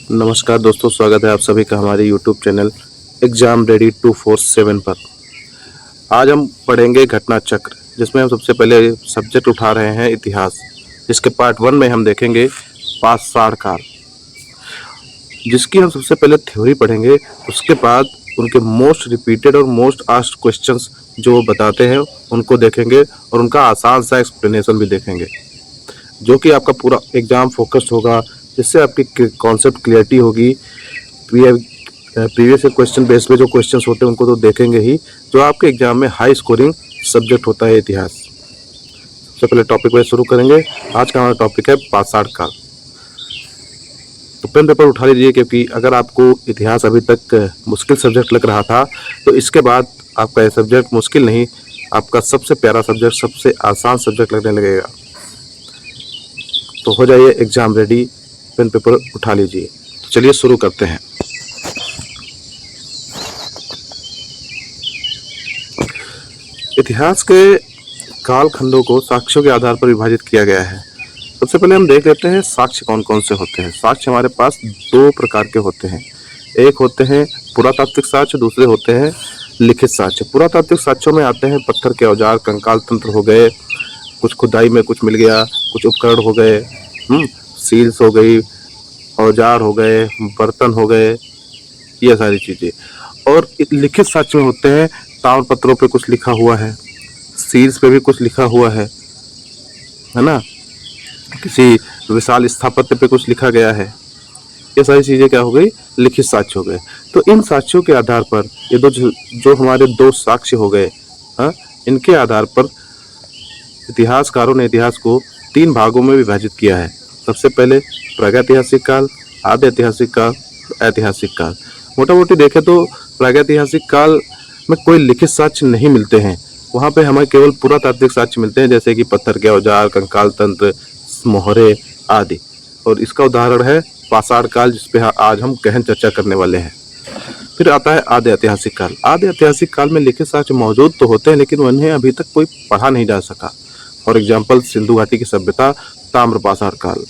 नमस्कार दोस्तों, स्वागत है आप सभी का हमारे YouTube चैनल एग्जाम रेडी 247 पर। आज हम पढ़ेंगे घटना चक्र, जिसमें हम सबसे पहले सब्जेक्ट उठा रहे हैं इतिहास, जिसके पार्ट 1 में हम देखेंगे पाषाण काल, जिसकी हम सबसे पहले थ्योरी पढ़ेंगे। उसके बाद उनके मोस्ट रिपीटेड और मोस्ट आस्क्ड क्वेश्चंस जो वो बताते हैं उनको देखेंगे और उनका आसान सा एक्सप्लेनेशन भी देखेंगे, जो कि आपका पूरा एग्जाम फोकस्ड होगा, जिससे आपकी कॉन्सेप्ट क्लियरिटी होगी। प्रीवियस क्वेश्चन बेस पे जो क्वेश्चंस होते हैं उनको तो देखेंगे ही, जो आपके एग्जाम में हाई स्कोरिंग सब्जेक्ट होता है इतिहास। सबसे पहले टॉपिक वाइज शुरू करेंगे। आज का हमारा टॉपिक है पाषाण काल। तो पेन पेपर उठा लीजिए, क्योंकि अगर आपको इतिहास अभी तक मुश्किल सब्जेक्ट लग रहा था, तो इसके बाद आपका यह सब्जेक्ट मुश्किल नहीं, आपका सबसे प्यारा सब्जेक्ट, सबसे आसान सब्जेक्ट लगने लगेगा। तो हो जाइए एग्जाम रेडी, पेन पेपर उठा लीजिए। तो चलिए शुरू करते हैं। इतिहास के कालखंडों को साक्ष्यों के आधार पर विभाजित किया गया है। सबसे पहले हम देख लेते हैं साक्ष्य कौन कौन से होते हैं। साक्ष्य हमारे पास दो प्रकार के होते हैं। एक होते हैं पुरातात्विक साक्ष्य, दूसरे होते हैं लिखित साक्ष्य। पुरातात्विक साक्ष्यों में आते हैं पत्थर के औजार, कंकाल तंत्र हो गए, कुछ खुदाई में कुछ मिल गया, कुछ उपकरण हो गए, सील्स हो गई, औजार हो गए, बर्तन हो गए, ये सारी चीज़ें। और लिखित साक्ष्य में होते हैं ताम्र पत्रों पे कुछ लिखा हुआ है, सील्स पे भी कुछ लिखा हुआ है ना, किसी विशाल स्थापत्य पे कुछ लिखा गया है। ये सारी चीज़ें क्या हो गई, लिखित साक्ष्य हो गए। तो इन साक्ष्यों के आधार पर ये जो हमारे दो साक्ष्य हो गए, इनके आधार पर इतिहासकारों ने इतिहास को 3 भागों में विभाजित किया है। सबसे पहले प्रागैतिहासिक काल, आद्य ऐतिहासिक काल, ऐतिहासिक काल। मोटा मोटी देखें तो प्रागैतिहासिक काल में कोई लिखित साक्ष्य नहीं मिलते हैं, वहाँ पे हमें केवल पुरातात्विक साक्ष्य मिलते हैं, जैसे कि पत्थर के औजार, कंकाल तंत्र, मोहरे आदि। और इसका उदाहरण है पाषाण काल, जिसपे आज हम गहन चर्चा करने वाले हैं। फिर आता है आद्य ऐतिहासिक काल। आद्य ऐतिहासिक काल में लिखित साक्ष्य मौजूद तो होते हैं, लेकिन उन्हें अभी तक कोई पढ़ा नहीं जा सका। फॉर एग्जाम्पल सिंधु घाटी की सभ्यता, ताम्र पाषाण काल।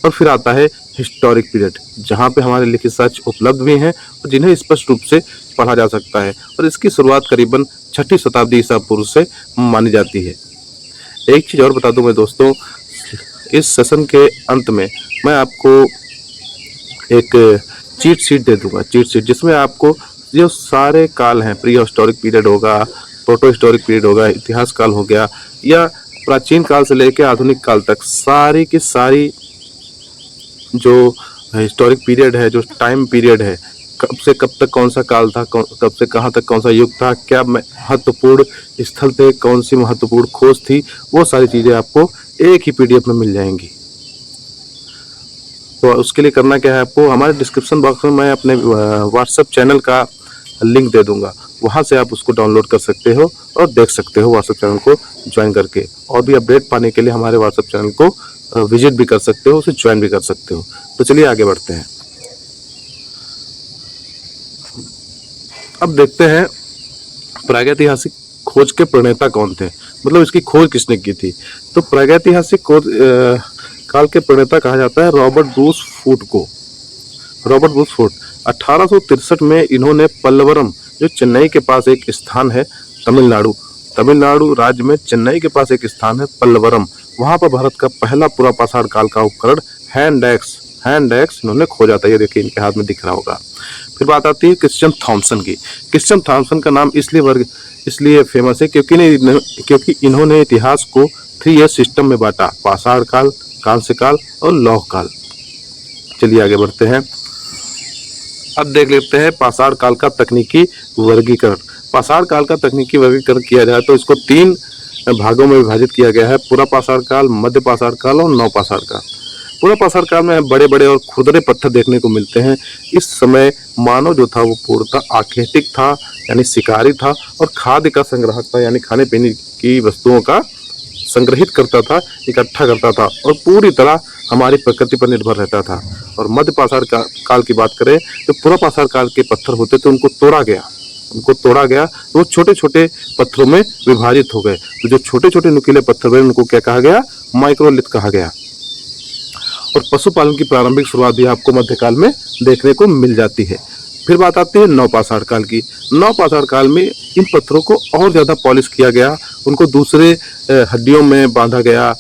और फिर आता है हिस्टोरिक पीरियड, जहाँ पे हमारे लिखित साक्ष्य उपलब्ध भी हैं और जिन्हें स्पष्ट रूप से पढ़ा जा सकता है। और इसकी शुरुआत करीबन 6वीं शताब्दी ईसा पूर्व से मानी जाती है। एक चीज़ और बता दूं मैं दोस्तों, इस सेशन के अंत में मैं आपको एक चीट शीट दे दूंगा, चीट शीट, जिसमें आपको जो सारे काल हैं, प्री हिस्टोरिक पीरियड होगा, प्रोटो हिस्टोरिक पीरियड होगा, इतिहास काल हो गया, या प्राचीन काल से लेकर आधुनिक काल तक सारी की सारी जो हिस्टोरिक पीरियड है, जो टाइम पीरियड है, कब से कब तक कौन सा काल था, कब से कहाँ तक कौन सा युग था, क्या महत्वपूर्ण स्थल थे, कौन सी महत्वपूर्ण खोज थी, वो सारी चीज़ें आपको एक ही PDF में मिल जाएंगी। तो उसके लिए करना क्या है, आपको हमारे डिस्क्रिप्शन बॉक्स में मैं अपने व्हाट्सएप चैनल का लिंक दे दूंगा, वहाँ से आप उसको डाउनलोड कर सकते हो और देख सकते हो व्हाट्सएप चैनल को ज्वाइन करके। और भी अपडेट पाने के लिए हमारे व्हाट्सएप चैनल को विजिट भी कर सकते हो, उसे ज्वाइन भी कर सकते हो। तो चलिए आगे बढ़ते हैं। अब देखते हैं प्रागैतिहासिक खोज के प्रणेता कौन थे, मतलब इसकी खोज किसने की थी। तो प्रागैतिहासिक खोज काल के प्रणेता कहा जाता है रॉबर्ट ब्रूस फूट को। रॉबर्ट ब्रूस फूट 1863 में इन्होंने पल्लवरम, जो चेन्नई के पास एक स्थान है, तमिलनाडु राज्य में चेन्नई के पास एक स्थान है पल्लवरम, वहाँ पर भारत का पहला पूरा पाषाण काल का उपकरण हैंड एक्स इन्होंने खोजा था। ये देखिए इनके हाथ में दिख रहा होगा। फिर बात आती है क्रिश्चियन थॉमसन की। क्रिश्चियन थॉमसन का नाम इसलिए फेमस है क्योंकि इन्होंने इतिहास को 3 सिस्टम में बांटा, पाषाण काल, कांस्य काल और लौह काल। चलिए आगे बढ़ते हैं। अब देख लेते हैं पाषाण काल का तकनीकी वर्गीकरण। पाषाण काल का तकनीकी वर्गीकरण किया जाए तो इसको 3 भागों में विभाजित किया गया है: पूरा पाषाण काल, मध्य पाषाण काल और नव पाषाण काल। पूरा पाषाण काल में बड़े बड़े और खुरदरे पत्थर देखने को मिलते हैं। इस समय मानव जो था वो पूर्णतः आखेटिक था, यानी शिकारी था, और खाद्य का संग्राहक था, यानी खाने पीने की वस्तुओं का संग्रहित करता था, इकट्ठा करता था, और पूरी तरह हमारी प्रकृति पर निर्भर रहता था। और मध्य पाषाण काल की बात करें तो पूरा पाषाण काल के पत्थर होते थे, उनको तोड़ा गया, तो वो छोटे छोटे पत्थरों में विभाजित हो गए। तो जो छोटे छोटे नुकीले पत्थर हुए उनको क्या कहा गया, माइक्रोलिथ कहा गया। और पशुपालन की प्रारंभिक शुरुआत भी आपको मध्यकाल में देखने को मिल जाती है। फिर बात आती है नवपाषाण काल की। नवपाषाण काल में इन पत्थरों को और ज़्यादा पॉलिश किया गया, उनको दूसरे हड्डियों में बांधा गया,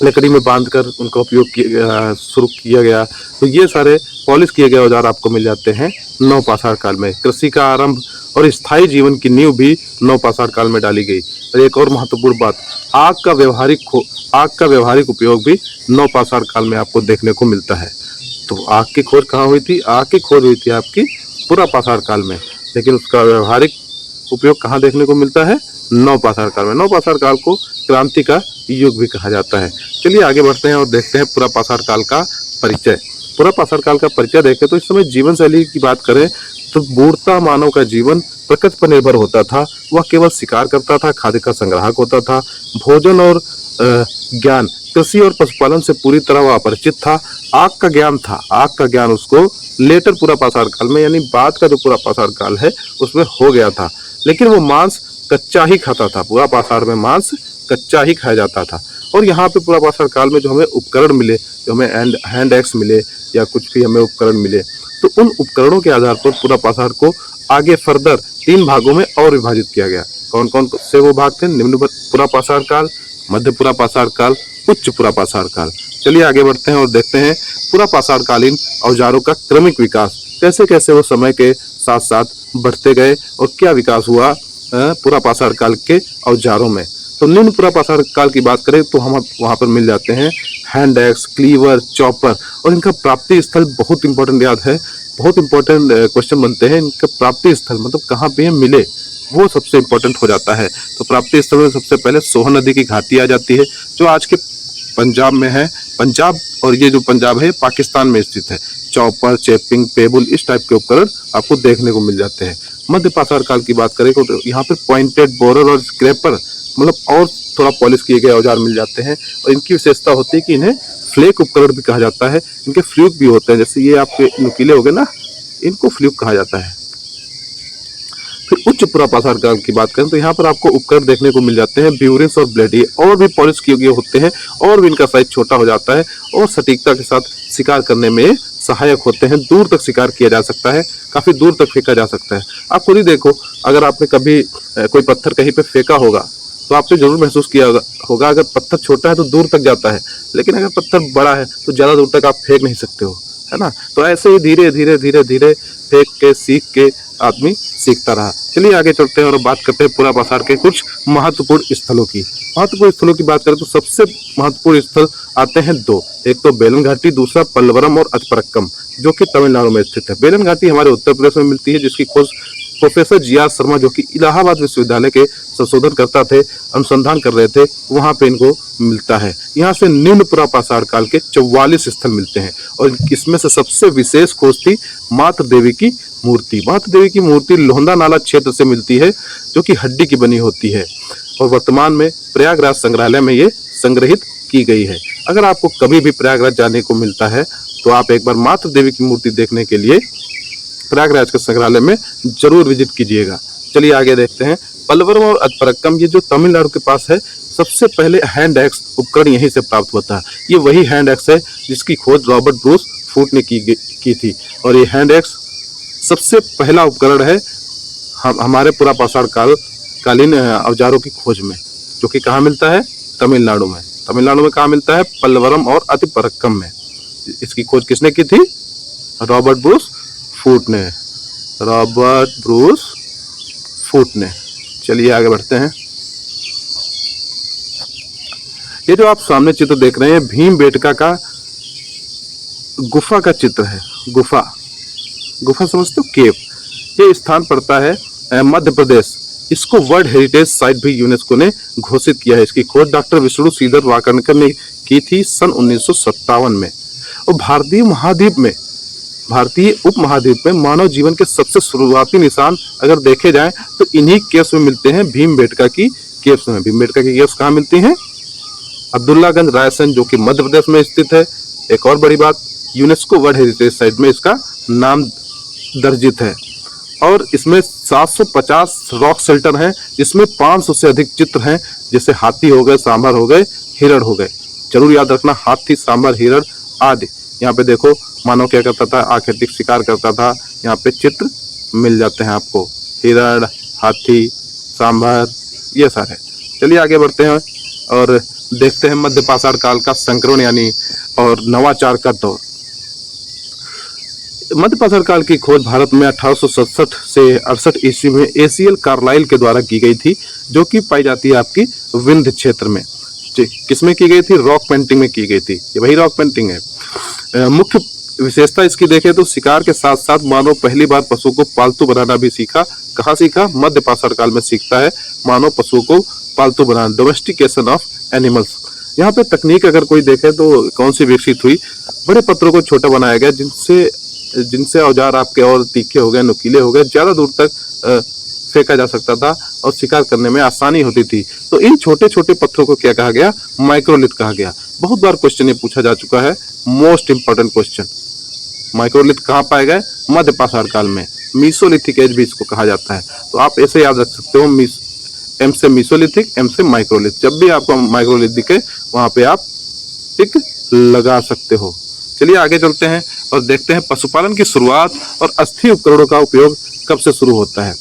लकड़ी में बांधकर उनका उपयोग शुरू किया गया। तो ये सारे पॉलिश किए गए औजार आपको मिल जाते हैं नवपाषाण काल में। कृषि का आरंभ और स्थायी जीवन की नींव भी नवपाषाण काल में डाली गई। और एक और महत्वपूर्ण बात, आग का व्यवहारिक उपयोग भी नवपाषाण काल में आपको देखने को मिलता है। तो आग की खोज कहाँ हुई थी? आग की खोज हुई थी आपकी पुरापाषाण काल में, लेकिन उसका व्यवहारिक उपयोग कहाँ देखने को मिलता है? नवपाषाण काल में। नवपाषाण काल को क्रांति का युग भी कहा जाता है। चलिए आगे बढ़ते हैं और देखते हैं पुरापाषाण काल का परिचय। पुरापाषाण काल का परिचय देखें तो इस समय जीवन शैली की बात करें तो मूर्ता मानव का जीवन प्रकृति पर निर्भर होता था। वह केवल शिकार करता था, खाद्य का संग्राहक होता था। भोजन और ज्ञान, कृषि और पशुपालन से पूरी तरह वह अपरिचित था। आग का ज्ञान था, आग का ज्ञान उसको लेटर पुरापाषाण काल में, यानी बाद का जो पुरापाषाण काल है उसमें हो गया था। लेकिन वो मांस कच्चा ही खाता था। पुरापाषाण में मांस कच्चा ही खाया जाता था। और यहाँ पे पुरापाषाण काल में जो हमें उपकरण मिले, जो हमें हैंड एक्स मिले या कुछ भी हमें उपकरण मिले, तो उन उपकरणों के आधार पर पुरापाषाण को आगे फर्दर 3 भागों में और विभाजित किया गया। कौन कौन से वो भाग थे? निम्न पुरापाषाण काल, मध्य पुरापाषाण काल, उच्च पुरापाषाण काल। चलिए आगे बढ़ते हैं और देखते हैं पुरापाषाण कालीन औजारों का क्रमिक विकास, कैसे कैसे वो समय के साथ साथ बढ़ते गए और क्या विकास हुआ पुरापाषाण काल के औजारों में। तो निम्न पुरापाषाण काल की बात करें तो हम वहाँ पर मिल जाते हैं हैंड एक्स, क्लीवर, चॉपर। और इनका प्राप्ति स्थल बहुत इंपॉर्टेंट याद है, बहुत इंपॉर्टेंट क्वेश्चन बनते हैं। इनका प्राप्ति स्थल मतलब कहाँ पे मिले, वो सबसे इंपॉर्टेंट हो जाता है। तो प्राप्ति स्थल में सबसे पहले सोहन नदी की घाटी आ जाती है, जो आज के पंजाब में है। पंजाब, और ये जो पंजाब है पाकिस्तान में स्थित है। चॉपर, चेपिंग, पेबुल, इस टाइप के उपकरण आपको देखने को मिल जाते हैं। मध्य पाषाण काल की बात करें तो यहाँ पे पॉइंटेड बोरर और स्क्रैपर, मतलब और थोड़ा पॉलिश किए गए औजार मिल जाते हैं। और इनकी विशेषता होती है कि इन्हें फ्लेक उपकरण भी कहा जाता है। इनके फ्लूक भी होते हैं, जैसे ये आपके नुकीले हो गए ना, इनको फ्लूक कहा जाता है। फिर उच्च पुरापाषाण काल की बात करें तो यहाँ पर आपको उपकरण देखने को मिल जाते हैं ब्यूरिन्स और ब्लेड, ये और भी पॉलिश किए गए होते हैं और भी इनका साइज छोटा हो जाता है और सटीकता के साथ शिकार करने में सहायक होते हैं। दूर तक शिकार किया जा सकता है, काफी दूर तक फेंका जा सकता है। आप खुद ही देखो, अगर आपने कभी कोई पत्थर कहीं पे फेंका होगा तो आपने जरूर महसूस किया होगा अगर पत्थर छोटा है तो दूर तक जाता है, लेकिन अगर पत्थर बड़ा है तो ज्यादा दूर तक आप फेंक नहीं सकते हो, है ना। तो ऐसे ही धीरे धीरे धीरे धीरे फेंक के सीख के आदमी सीखता रहा। चलिए आगे चलते हैं और बात करते हैं पुरापाषाण के कुछ महत्वपूर्ण स्थलों की। महत्वपूर्ण स्थलों की बात करें तो सबसे महत्वपूर्ण स्थल आते हैं 2, एक तो बेलन घाटी, दूसरा पल्लवरम और अतपरक्कम, जो कि तमिलनाडु में स्थित है। बेलन घाटी हमारे उत्तर प्रदेश में मिलती है, जिसकी खोज प्रोफेसर जी.आर. शर्मा, जो कि इलाहाबाद विश्वविद्यालय के संशोधन करता थे, अनुसंधान कर रहे थे, वहां पे इनको मिलता है। यहाँ से निम्न पुरापाषाण काल के 44 स्थल मिलते हैं और इसमें से सबसे विशेष खोज थी मातृ देवी की मूर्ति। मातृ देवी की मूर्ति लोहंदा नाला क्षेत्र से मिलती है, जो कि हड्डी की बनी होती है और वर्तमान में प्रयागराज संग्रहालय में ये संग्रहित की गई है। अगर आपको कभी भी प्रयागराज जाने को मिलता है तो आप एक बार मातृ देवी की मूर्ति देखने के लिए प्रयागराज के संग्रहालय में जरूर विजिट कीजिएगा। चलिए आगे देखते हैं पल्लवरम और अतपरक्कम, ये जो तमिलनाडु के पास है। सबसे पहले हैंड एक्स उपकरण यहीं से प्राप्त होता है। ये वही हैंड एक्स है जिसकी खोज रॉबर्ट ब्रूस फूट ने की थी और ये हैंड एक्स सबसे पहला उपकरण है हमारे पुरापाषाण कालीन औजारों की खोज में, जो कि कहाँ मिलता है? तमिलनाडु में। तमिलनाडु में कहाँ मिलता है? पल्लवरम और अतपरक्कम में। इसकी खोज किसने की थी? रॉबर्ट ब्रूस फूट ने। रॉबर्ट ब्रूस फूट ने। चलिए आगे बढ़ते हैं। ये जो आप सामने चित्र देख रहे हैं भीमबेटका का गुफा का चित्र है। गुफा समझते हो? केव। ये स्थान पड़ता है मध्य प्रदेश। इसको वर्ल्ड हेरिटेज साइट भी यूनेस्को ने घोषित किया है। इसकी खोज डॉक्टर विष्णु श्रीधर वाकणकर ने की थी सन 1957 में। और भारतीय उपमहाद्वीप में मानव जीवन के सबसे शुरुआती निशान अगर देखे जाएं तो इन्हीं केव्स में मिलते हैं, भीमबेटका की केव्स में। भीमबेटका की केव्स कहाँ मिलती हैं? अब्दुल्लागंज, रायसेन, जो कि मध्य प्रदेश में स्थित है। एक और बड़ी बात, यूनेस्को वर्ल्ड हेरिटेज साइट में इसका नाम दर्जित है और इसमें 750 रॉक शेल्टर हैं, जिसमें 500 से अधिक चित्र हैं, जैसे हाथी हो गए, सांभर हो गए, हिरण हो गए। जरूर याद रखना, हाथी, सांभर, हिरण आदि। यहाँ पे देखो मानव क्या करता था, आकृतिक शिकार करता था। यहाँ पे चित्र मिल जाते हैं आपको, हिरण, हाथी, सांभर, ये सारे। चलिए आगे बढ़ते हैं और देखते हैं मध्य पाषाण काल का संक्रमण यानी और नवाचार का दौर। मध्य पाषाण काल की खोज भारत में 1867 से 68 ईस्वी में एसीएल कार्लाइल के द्वारा की गई थी, जो कि पाई जाती है आपकी विंध्य क्षेत्र में। किसमें की गई थी? रॉक पेंटिंग में की गई थी। ये वही रॉक पेंटिंग है। मुख्य विशेषता इसकी देखें तो शिकार के साथ साथ मानव पहली बार पशु को पालतू बनाना भी सीखा। कहाँ सीखा? मध्य पाषाण काल में सीखता है मानव पशु को पालतू बनाना, डोमेस्टिकेशन ऑफ एनिमल्स। यहाँ पे तकनीक अगर कोई देखे तो कौन सी विकसित हुई? बड़े पत्थरों को छोटा बनाया गया, जिनसे औजार आपके और तीखे हो गए, नुकीले हो गए, ज्यादा दूर तक फेंका जा सकता था और शिकार करने में आसानी होती थी। तो इन छोटे छोटे पत्थरों को क्या कहा गया? माइक्रोलिथ कहा गया। बहुत बार क्वेश्चन ये पूछा जा चुका है, मोस्ट इंपॉर्टेंट क्वेश्चन। माइक्रोलिथ कहाँ पाए गए? मध्य पाषाण काल में। मीसोलिथिक एज भी इसको कहा जाता है। तो आप ऐसे याद रख सकते हो, एम से मीसोलिथिक, एम से माइक्रोलिथ। जब भी आपको माइक्रोलिथ दिखे वहां पे आप टिक लगा सकते हो। चलिए आगे चलते हैं और देखते हैं पशुपालन की शुरुआत और अस्थि उपकरणों का उपयोग कब से शुरू होता है।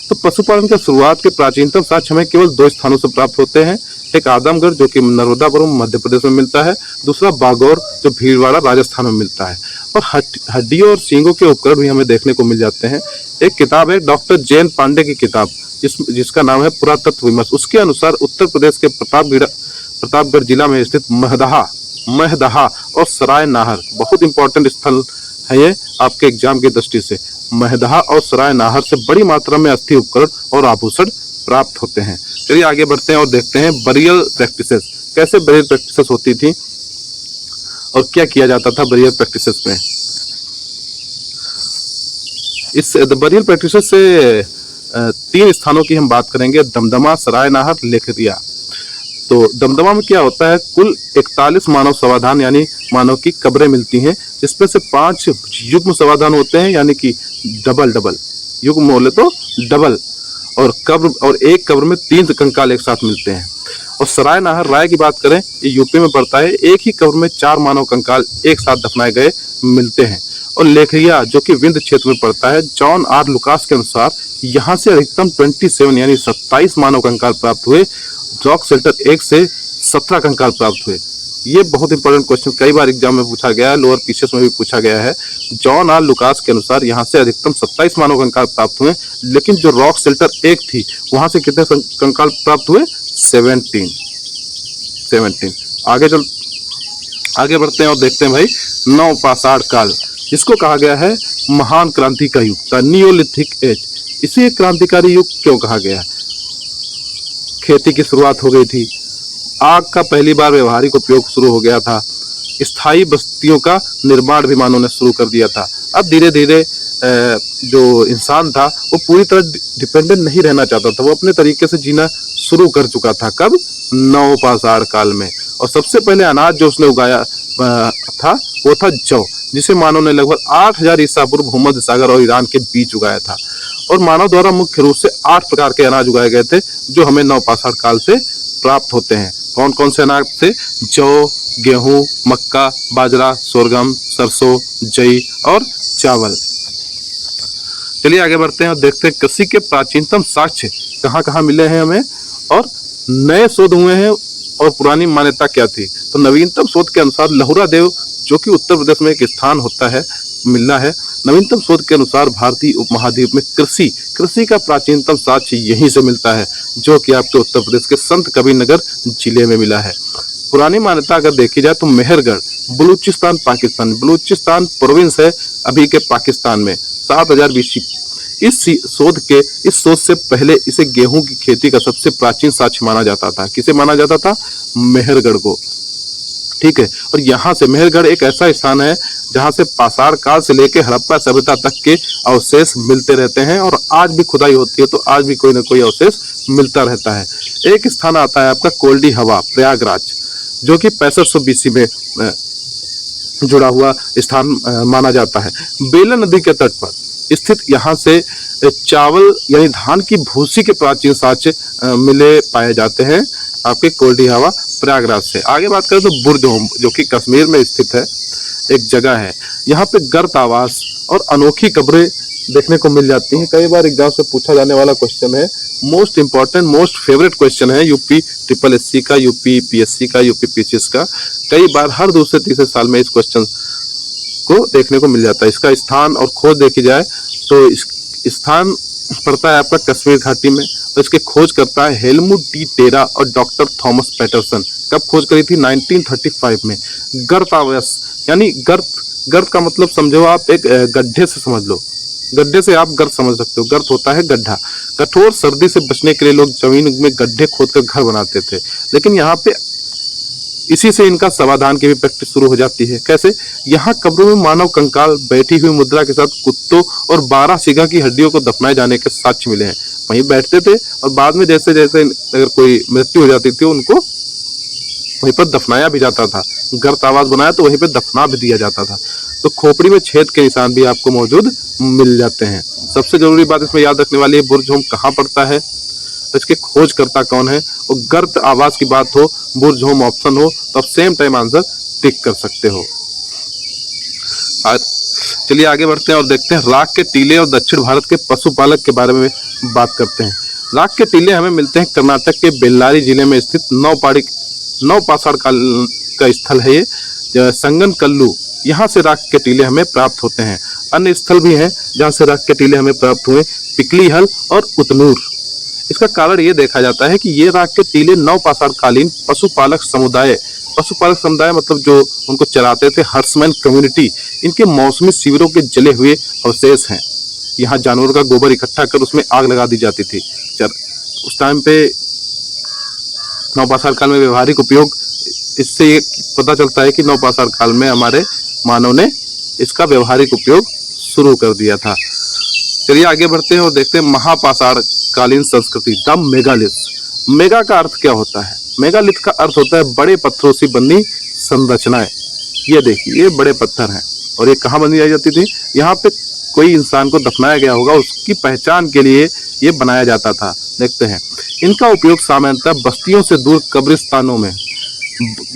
तो पशुपालन की शुरुआत के प्राचीनतम साक्ष्य हमें केवल 2 स्थानों से प्राप्त होते हैं। एक आदमगढ़ जो कि नर्मदापुरम मध्य प्रदेश में मिलता है, दूसरा बागौर जो भीलवाड़ा राजस्थान में मिलता है। और हड्डियों और सींगों के उपकरण भी हमें देखने को मिल जाते हैं। एक किताब है डॉक्टर जैन पांडे की किताब, जिसका नाम है पुरातत्व विमर्श। उसके अनुसार उत्तर प्रदेश के प्रतापगढ़ जिला में स्थित महदहा और सराय नाहर, बहुत इंपॉर्टेंट स्थल है ये आपके एग्जाम की दृष्टि से। महदहा और सराय नाहर से बड़ी मात्रा में अस्थि उपकरण और आभूषण प्राप्त होते हैं। चलिए आगे बढ़ते हैं और देखते हैं बरियल प्रैक्टिसेस। कैसे बरियल प्रैक्टिसेस होती थी और क्या किया जाता था बरियल प्रैक्टिसेस में? इस बरियल प्रैक्टिसेस से 3 स्थानों की हम बात करेंगे, दमदमा, सराय नाहर, लेखरिया। तो दमदमा में क्या होता है? कुल 41 मानव समाधान यानी मानव की कब्रें मिलती हैं, जिसमें से 5 युग्म समाधान होते हैं, यानी कि डबल युग्म बोले तो डबल, और एक कब्र में 3 कंकाल एक साथ मिलते हैं। और सराय नाहर राय की बात करें, ये यूपी में पड़ता है, एक ही कब्र में 4 मानव कंकाल एक साथ दफनाए गए मिलते हैं। और लेखरिया जो कि विंध्य क्षेत्र में पड़ता है, जॉन आर लुकास के अनुसार यहाँ से अधिकतम 27 यानी 27 मानव कंकाल प्राप्त हुए। रॉक शेल्टर 1 से 17 कंकाल प्राप्त हुए। ये बहुत इंपॉर्टेंट क्वेश्चन कई बार एग्जाम में पूछा गया है, लोअर पीसीएस में भी पूछा गया है। जॉन आर लुकास के अनुसार यहाँ से अधिकतम 27 मानव कंकाल प्राप्त हुए, लेकिन जो रॉक शेल्टर 1 थी वहां से कितने कंकाल प्राप्त हुए? 17। आगे बढ़ते हैं और देखते हैं भाई नवपाषाण काल, जिसको कहा गया है महान क्रांति का युग, द नियोलिथिक एज। इसे एक क्रांतिकारी युग क्यों कहा गया? खेती की शुरुआत हो गई थी, आग का पहली बार व्यवहारिक उपयोग शुरू हो गया था, स्थायी बस्तियों का निर्माण भी मानव ने शुरू कर दिया था। अब धीरे धीरे जो इंसान था वो पूरी तरह डिपेंडेंट नहीं रहना चाहता था, वो अपने तरीके से जीना शुरू कर चुका था। कब? नवपाषाण काल में। और सबसे पहले अनाज जो उसने उगाया था वो था जौ, जिसे मानव ने लगभग 8000 ईसा पूर्व भूमध्य सागर और ईरान के बीच उगाया था। और मानव द्वारा मुख्य रूप से 8 प्रकार के अनाज उगाए गए थे, जो हमें नवपाषाण काल से प्राप्त होते हैं। कौन कौन से अनाज थे? जौ, गेहूं, मक्का, बाजरा, सोरगम, सरसों, जई और चावल। चलिए आगे बढ़ते हैं और देखते हैं कृषि के प्राचीनतम साक्ष्य कहाँ कहाँ मिले हैं हमें, और नए शोध हुए हैं और पुरानी मान्यता क्या थी। तो नवीनतम शोध के अनुसार लहुरा देव, जो कि उत्तर प्रदेश में एक स्थान होता है, मिलना है। नवीनतम शोध के अनुसार भारतीय उपमहाद्वीप में कृषि का प्राचीनतम साक्ष्य यहीं से मिलता है, जो कि आपके उत्तर प्रदेश के संत कबीरनगर जिले में मिला है। पुरानी मान्यता अगर देखी जाए तो मेहरगढ़, बलूचिस्तान बलूचिस्तान प्रोविंस है अभी के पाकिस्तान में, 7000 BC। इस शोध से पहले इसे गेहूं की खेती का सबसे प्राचीन साक्ष्य माना जाता था। किसे माना जाता था? मेहरगढ़ को। ठीक है। और यहाँ से मेहरगढ़ एक ऐसा स्थान है जहाँ से पाषाण काल से लेकर हड़प्पा सभ्यता तक के अवशेष मिलते रहते हैं, और आज भी खुदाई होती है तो आज भी कोई ना कोई अवशेष मिलता रहता है। एक स्थान आता है आपका कोल्डी हवा, प्रयागराज, जो कि 6500 BC में जुड़ा हुआ स्थान माना जाता है। बेलन नदी के तट पर स्थित यहाँ से चावल यानी धान की भूसी के प्राचीन साक्ष्य मिले पाए जाते हैं आपके कोल्डी हवा प्रयागराज से। आगे बात करें तो बुर्ज होम, जो कि कश्मीर में स्थित है, एक जगह है। यहाँ पे गर्त आवास और अनोखी कब्रें देखने को मिल जाती हैं। कई बार एग्जाम से पूछा जाने वाला क्वेश्चन है, most important, most favourite question है यूपी ट्रिपल एससी का, यूपी पीएससी का, यूपी पीसीएस का। कई बार हर दूसरे तीसरे साल में इस क्वेश्चन को देखने को मिल जाता है। इसका स्थान और खोज देखी जाए तो इस स्थान पड़ता है आपका कश्मीर घाटी में, और इसके खोज करता है हेलमुट डी टेरा और डॉक्टर थॉमस पैटरसन। कब खोज करी थी? 1935 में। गर्त आवास यानी गर्त का मतलब समझो आप एक गड्ढे से समझ लो, गड्ढे से आप गर्त समझ सकते हो। गर्त होता है गड्ढा। कठोर सर्दी से बचने के लिए लोग जमीन में गड्ढे खोदकर घर बनाते थे, लेकिन यहाँ पे इसी से इनका समाधान की भी प्रैक्टिस शुरू हो जाती है। कैसे? यहाँ कब्रों में मानव कंकाल बैठी हुई मुद्रा के साथ कुत्तों और 12 सिंगा की हड्डियों को दफनाए जाने के साक्ष्य मिले हैं। वहीं बैठते थे और बाद में जैसे जैसे अगर कोई मृत्यु हो जाती थी उनको वहीं पर दफनाया भी जाता था। गर्त आवास बनाया तो वहीं पर दफना भी दिया जाता था। तो खोपड़ी में छेद के निशान भी आपको मौजूद मिल जाते हैं। सबसे जरूरी बात इसमें याद रखने वाली है, बुर्ज होम कहाँ पड़ता है, इसके खोजकर्ता कौन है। और गर्त आवास की बात हो, बुर्ज होम ऑप्शन हो, तो आप सेम टाइम आंसर टिक कर सकते हो। चलिए आगे बढ़ते हैं और देखते हैं राख के टीले और दक्षिण भारत के पशुपालक के बारे में बात करते हैं। राख के टीले हमें मिलते हैं कर्नाटक के बेल्लारी जिले में स्थित नवपाषाण काल का स्थल है ये, संगन कल्लू। यहाँ से राख के टीले हमें प्राप्त होते हैं। अन्य स्थल भी हैं जहाँ से राख के टीले हमें प्राप्त हुए, पिकलीहल और उतनूर। इसका कारण ये देखा जाता है कि ये राख के टीले नवपाषाण कालीन पशुपालक समुदाय मतलब जो उनको चलाते थे, हर्समैन कम्युनिटी, इनके मौसमी शिविरों के जले हुए अवशेष हैं। यहाँ जानवरों का गोबर इकट्ठा कर उसमें आग लगा दी जाती थी। उस टाइम पे नवपाषाण काल में व्यवहारिक उपयोग, इससे ये पता चलता है कि नवपाषाण काल में हमारे मानव ने इसका व्यवहारिक उपयोग शुरू कर दिया था। चलिए आगे बढ़ते हैं और देखते हैं महापाषाण कालीन संस्कृति, द मेगालिथ। मेगा का अर्थ क्या होता है? मेगालिथ का अर्थ होता है बड़े पत्थरों से बनी संरचनाएं। ये देखिए, ये बड़े पत्थर हैं और ये कहाँ बनाई जाती थी? यहाँ पे कोई इंसान को दफनाया गया होगा, उसकी पहचान के लिए ये बनाया जाता था। देखते हैं, इनका उपयोग सामान्यतः बस्तियों से दूर कब्रिस्तानों में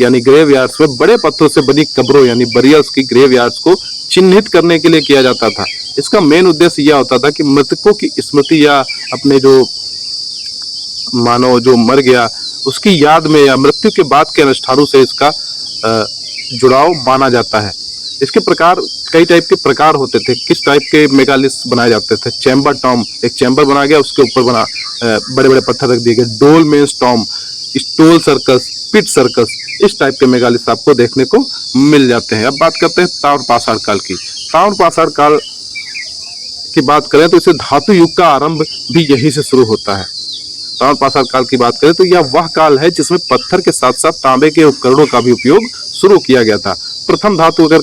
यानी ग्रेव यार्ड्स में बड़े पत्थरों से बनी कब्रों यानी बरियल्स की ग्रेव यार्ड्स को चिन्हित करने के लिए किया जाता था। इसका मेन उद्देश्य यह होता था कि मृतकों की स्मृति या अपने जो मानव जो मर गया उसकी याद में या मृत्यु के बाद के अनुष्ठानों से इसका जुड़ाव माना जाता है। इसके प्रकार, कई टाइप के प्रकार होते थे। किस टाइप के मेगालिथ बनाए जाते थे? चैम्बर टॉम, एक चैम्बर बना गया, उसके ऊपर बना बड़े बड़े पत्थर रख दिए गए। डोल मेंस टॉम, स्टोल सर्कस, पिट सर्कस, इस टाइप के मेगालिथ आपको देखने को मिल जाते हैं। अब बात करते हैं ताम्रपाषाण काल की। ताम्रपाषाण काल की बात करें तो इसे धातु युग का आरंभ भी यहीं से शुरू होता है। ताम्रपाषाण काल की बात करें तो यह वह काल है जिसमें पत्थर के साथ साथ तांबे के उपकरणों का भी उपयोग शुरू किया गया था। प्रथम धातु अगर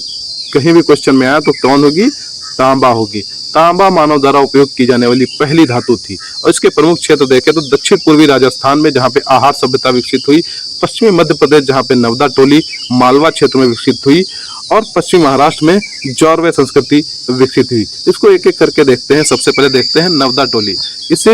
कहीं भी क्वेश्चन में आया तो कौन होगी? तांबा होगी। तांबा मानव द्वारा उपयोग की जाने वाली पहली धातु थी। और इसके प्रमुख क्षेत्र देखें तो दक्षिण पूर्वी राजस्थान में जहाँ पे आहार सभ्यता विकसित हुई, पश्चिमी मध्य प्रदेश जहाँ पे नवदा टोली मालवा क्षेत्र में विकसित हुई, और पश्चिमी महाराष्ट्र में जौरवे संस्कृति विकसित हुई। इसको एक एक करके देखते हैं। सबसे पहले देखते हैं नवदा टोली। इसे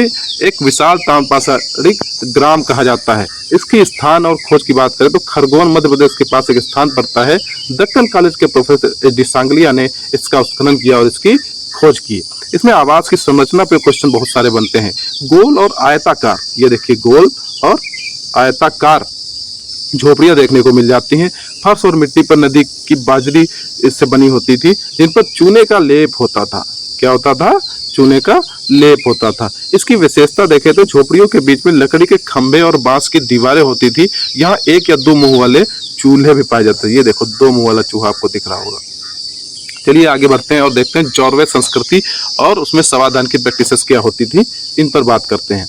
एक विशाल ताम्रपाषाणिक ग्राम कहा जाता है। इसकी स्थान और खोज की बात करें तो खरगोन मध्य प्रदेश के पास एक स्थान पड़ता है। दक्कन कॉलेज के प्रोफेसर डी सांगलिया ने इसका उत्खनन किया और इसकी खोज की। इसमें आवास की संरचना पे क्वेश्चन बहुत सारे बनते हैं। गोल और आयताकार, ये देखिए गोल और आयताकार झोपड़ियां देखने को मिल जाती हैं। फर्श और मिट्टी पर नदी की बाजरी इससे बनी होती थी, जिन पर चूने का लेप होता था। क्या होता था? चूने का लेप होता था। इसकी विशेषता देखें तो झोपड़ियों के बीच में लकड़ी के खंभे और बांस की दीवारें होती थी। यहाँ एक या दो मुंह वाले चूल्हे भी पाए जाते थे। ये देखो, दो मुंह वाला चूहा आपको दिख रहा होगा। चलिए आगे बढ़ते हैं और देखते हैं जौरवे संस्कृति और उसमें समाधान की प्रैक्टिसेस क्या होती थी, इन पर बात करते हैं।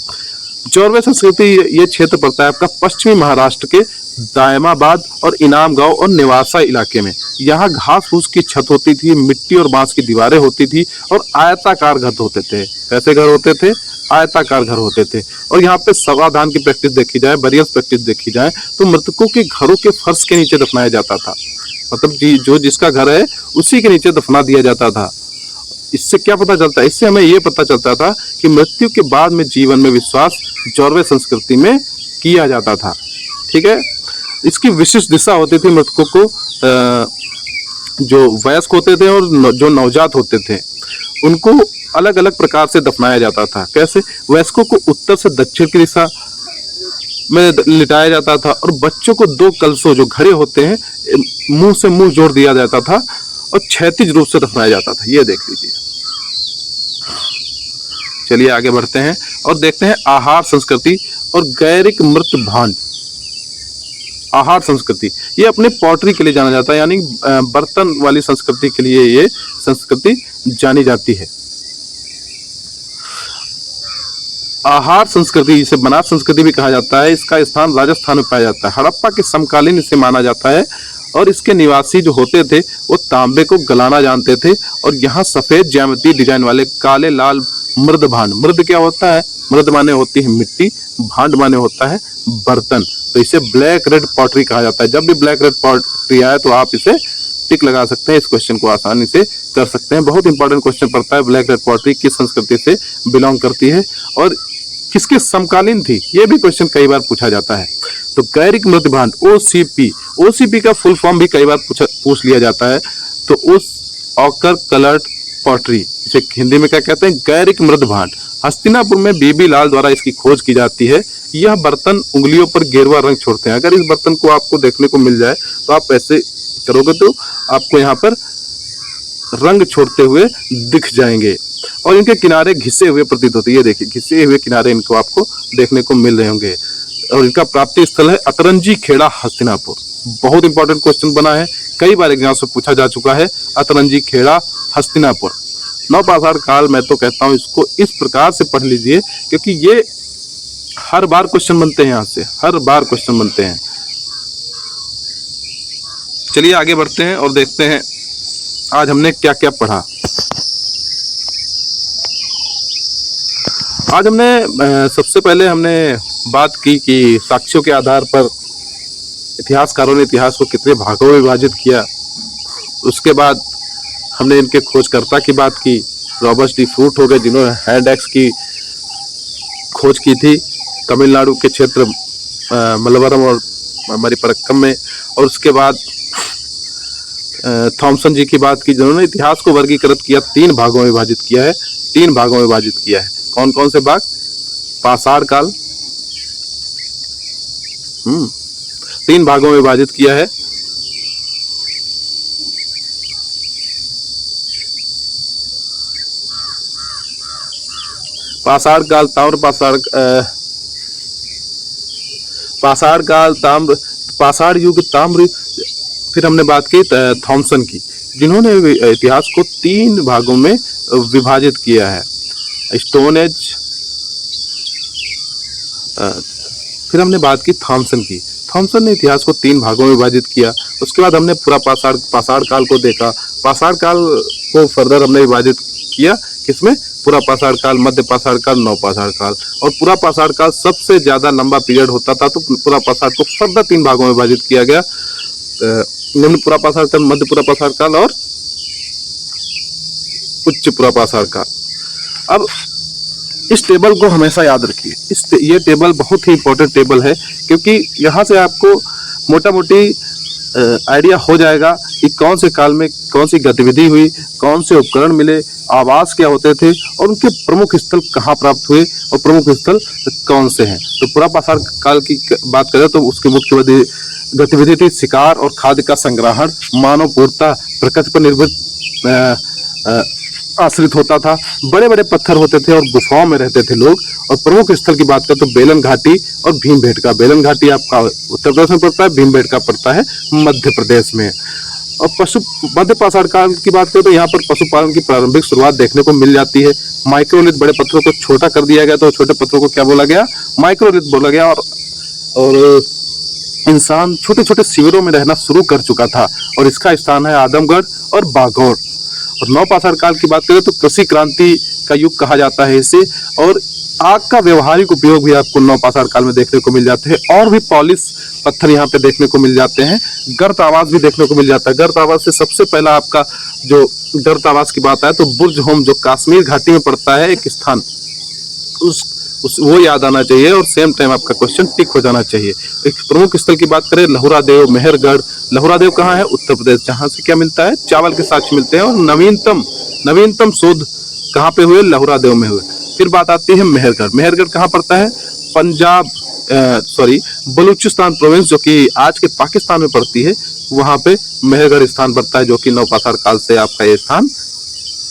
जौरवे संस्कृति ये क्षेत्र पड़ता है आपका पश्चिमी महाराष्ट्र के दायमाबाद और इनाम गांव और निवासा इलाके में। यहाँ घास फूस की छत होती थी, मिट्टी और बांस की दीवारें होती थी और आयताकार घर होते थे। कैसे घर होते थे? आयताकार घर होते थे। और यहाँ पे समाधान की प्रैक्टिस देखी जाए, बरियल्स प्रैक्टिस देखी जाए तो मृतकों के घरों के फर्श के नीचे दफनाया जाता था। मतलब जो जिसका घर है उसी के नीचे दफना दिया जाता था। इससे क्या पता चलता है? इससे हमें ये पता चलता था कि मृत्यु के बाद में जीवन में विश्वास जौरवे संस्कृति में किया जाता था। ठीक है। इसकी विशिष्ट दिशा होती थी मृतकों को जो वयस्क होते थे और जो नवजात होते थे उनको अलग अलग प्रकार से दफनाया जाता था। कैसे? वयस्कों को उत्तर से दक्षिण की दिशा में लिटाया जाता था और बच्चों को दो कलशों जो घड़े होते हैं मुंह से मुंह जोड़ दिया जाता था और क्षैतिज रूप से दफनाया जाता था। ये देख लीजिए। चलिए आगे बढ़ते हैं और देखते हैं आहार संस्कृति और गैरिक मृत भांड। आहार संस्कृति ये अपने पॉटरी के लिए जाना जाता है, यानी बर्तन वाली संस्कृति के लिए ये संस्कृति जानी जाती है। आहार संस्कृति जिसे बनात संस्कृति भी कहा जाता है, इसका स्थान राजस्थान में पाया जाता है। हड़प्पा के समकालीन इसे माना जाता है और इसके निवासी जो होते थे वो तांबे को गलाना जानते थे और यहाँ सफेद ज्यामितीय डिजाइन वाले काले लाल मृद भांड। मृद क्या होता है? मृद माने होती है मिट्टी, भांड माने होता है बर्तन, तो इसे ब्लैक रेड पॉटरी कहा जाता है। जब भी ब्लैक रेड पॉटरी आए तो आप इसे टिक लगा सकते हैं, इस क्वेश्चन को आसानी से कर सकते हैं। बहुत इंपॉर्टेंट क्वेश्चन पड़ता है, ब्लैक रेड पॉटरी किस संस्कृति से बिलोंग करती है और किसके समकालीन थी, ये भी क्वेश्चन कई बार पूछा जाता है। तो गैरिक मृत भांड OCP, OCP का फुल फॉर्म भी कई बार पूछ लिया जाता है। तो उस ऑकर कलर्ड पॉटरी, इसे हिंदी में क्या कहते हैं? गैरिक मृत भांड। हस्तिनापुर में बीबी लाल द्वारा इसकी खोज की जाती है। यह बर्तन उंगलियों पर गेरुआ रंग छोड़ते हैं। अगर इस बर्तन को आपको देखने को मिल जाए तो आप ऐसे करोगे तो आपको यहाँ पर रंग छोड़ते हुए दिख जाएंगे और इनके किनारे घिसे हुए प्रतीत होते हैं। ये देखिए घिसे हुए किनारे इनको आपको देखने को मिल रहे होंगे और इनका प्राप्ति स्थल है अतरंजी खेड़ा हस्तिनापुर। बहुत इंपॉर्टेंट क्वेश्चन बना है, कई बार एग्जाम से पूछा जा चुका है। अतरंजी खेड़ा हस्तिनापुर। नवपाषाण काल, मैं तो कहता हूँ इसको इस प्रकार से पढ़ लीजिए क्योंकि ये हर बार क्वेश्चन बनते हैं, यहाँ से हर बार क्वेश्चन बनते हैं। चलिए आगे बढ़ते हैं और देखते हैं आज हमने क्या क्या पढ़ा। आज हमने सबसे पहले हमने बात की कि साक्ष्यों के आधार पर इतिहासकारों ने इतिहास को कितने भागों में विभाजित किया। उसके बाद हमने इनके खोजकर्ता की बात की, रॉबर्ट डी फ्रूट हो गए जिन्होंने हैंड एक्स की खोज की थी तमिलनाडु के क्षेत्र मलवरम और मरिपरक्कम में। और उसके बाद थॉमसन जी की बात की जिन्होंने इतिहास को वर्गीकृत किया, 3 भागों में विभाजित किया है। 3 भागों में विभाजित किया है। कौन कौन से भाग? पाषाण काल 3 भागों में विभाजित किया है। पाषाण काल, ताम्र पाषाण काल, ताम्र, पाषाण युग, ताम्र। फिर हमने बात की थॉमसन की जिन्होंने इतिहास को 3 भागों में विभाजित किया है। Stone age. फिर हमने बात की थॉमसन की। थॉमसन ने इतिहास को 3 भागों में विभाजित किया। उसके बाद हमने पूरा पाषाण काल को देखा। पाषाण काल को फर्दर हमने विभाजित किया किसमें? पूरा पाषाण काल, मध्य पाषाण काल, नवपाषाण काल। और पूरा पाषाण काल सबसे ज्यादा लंबा पीरियड होता था तो पूरा पाषाण को फर्दर 3 भागों में विभाजित किया गया। निम्न पूरा पाषाण काल, मध्य पूरा पाषाण काल और उच्च पूरा पाषाण काल। अब इस टेबल को हमेशा याद रखिए। ये टेबल बहुत ही इंपॉर्टेंट टेबल है क्योंकि यहाँ से आपको मोटा मोटी आइडिया हो जाएगा कि कौन से काल में कौन सी गतिविधि हुई, कौन से उपकरण मिले, आवास क्या होते थे और उनके प्रमुख स्थल कहाँ प्राप्त हुए और प्रमुख स्थल कौन से हैं। तो पूरा पाषाण काल की बात करें तो उसकी मुख्य गतिविधि थी शिकार और खाद्य का संग्रहण, मानव पूर्णता प्रकृति पर निर्भर आश्रित होता था। बड़े बड़े पत्थर होते थे और गुफाओं में रहते थे लोग। और प्रमुख स्थल की बात करें तो बेलन घाटी और भीमबेटका। बेलन घाटी आपका उत्तर प्रदेश में पड़ता है, भीमबेटका पड़ता है मध्य प्रदेश में। और मध्य पाषाण काल की बात करें तो यहाँ पर पशुपालन की प्रारंभिक शुरुआत देखने को मिल जाती है। माइक्रोलिथ, बड़े पत्थरों को छोटा कर दिया गया तो छोटे पत्थरों को क्या बोला गया? माइक्रोलिथ बोला गया। और इंसान छोटे छोटे शिविरों में रहना शुरू कर चुका था और इसका स्थान है आदमगढ़ और बाघौर। और नवपाषाण काल की बात करें तो कृषि क्रांति का युग कहा जाता है इसे। और आग का व्यवहारिक उपयोग भी आपको नवपाषाण काल में देखने को मिल जाते हैं। और भी पॉलिश पत्थर यहाँ पे देखने को मिल जाते हैं। गर्त आवास भी देखने को मिल जाता है। गर्त आवास से सबसे पहला आपका जो गर्त आवास की बात है तो बुर्ज होम जो कश्मीर घाटी में पड़ता है एक स्थान, वो याद आना चाहिए और सेम टाइम आपका क्वेश्चन टिक हो जाना चाहिए। एक प्रमुख स्थल की बात करें, लहुरा देव, मेहरगढ़। लहुरा देव कहाँ है? उत्तर प्रदेश, जहाँ से क्या मिलता है? चावल के साक्ष्य मिलते हैं। और नवीनतम शोध कहाँ पे हुए? लहुरा देव में हुए। फिर बात आती है मेहरगढ़। मेहरगढ़ कहाँ पड़ता है? पंजाब, बलूचिस्तान प्रोविंस, जो कि आज के पाकिस्तान में पड़ती है, वहां पे मेहरगढ़ स्थान पड़ता है, जो कि नवपाषाण काल से आपका ये स्थान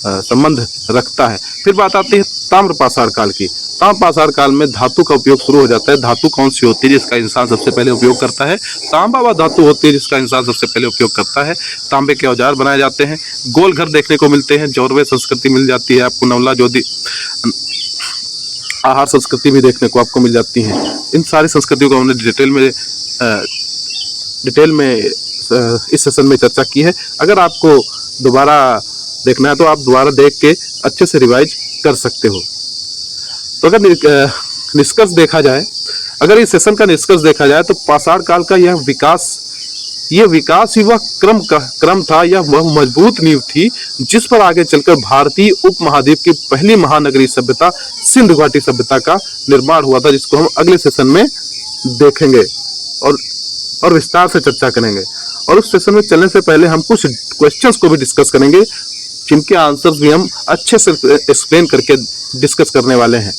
संबंध रखता है। फिर बात आती है ताम्रपाषाण काल की। ताम्रपाषाण काल में धातु का उपयोग शुरू हो जाता है। धातु कौन सी होती है जिसका इंसान सबसे पहले उपयोग करता है? तांबा व धातु होती है जिसका इंसान सबसे पहले उपयोग करता है। तांबे के औजार बनाए जाते हैं। गोल घर देखने को मिलते हैं। जौरवे संस्कृति मिल जाती है आपको। नवला जोधी आहार संस्कृति भी देखने को आपको मिल जाती है। इन सारी संस्कृतियों को हमने डिटेल में इस सेशन में चर्चा की है। अगर आपको दोबारा देखना है तो आप दोबारा देख के अच्छे से रिवाइज कर सकते हो। तो अगर निष्कर्ष देखा जाए, अगर इस सेशन का निष्कर्ष देखा जाए तो पाषाण काल का यह विकास ही वह क्रम था, यह वह मजबूत नींव थी जिस पर आगे चलकर भारतीय उपमहाद्वीप की पहली महानगरीय सभ्यता सिंधु घाटी सभ्यता का निर्माण हुआ था, जिसको हम अगले सेशन में देखेंगे और विस्तार से चर्चा करेंगे। और उस सेशन में चलने से पहले हम कुछ क्वेश्चंस को भी डिस्कस करेंगे, जिनके आंसर्स भी हम अच्छे से एक्सप्लेन करके डिस्कस करने वाले हैं।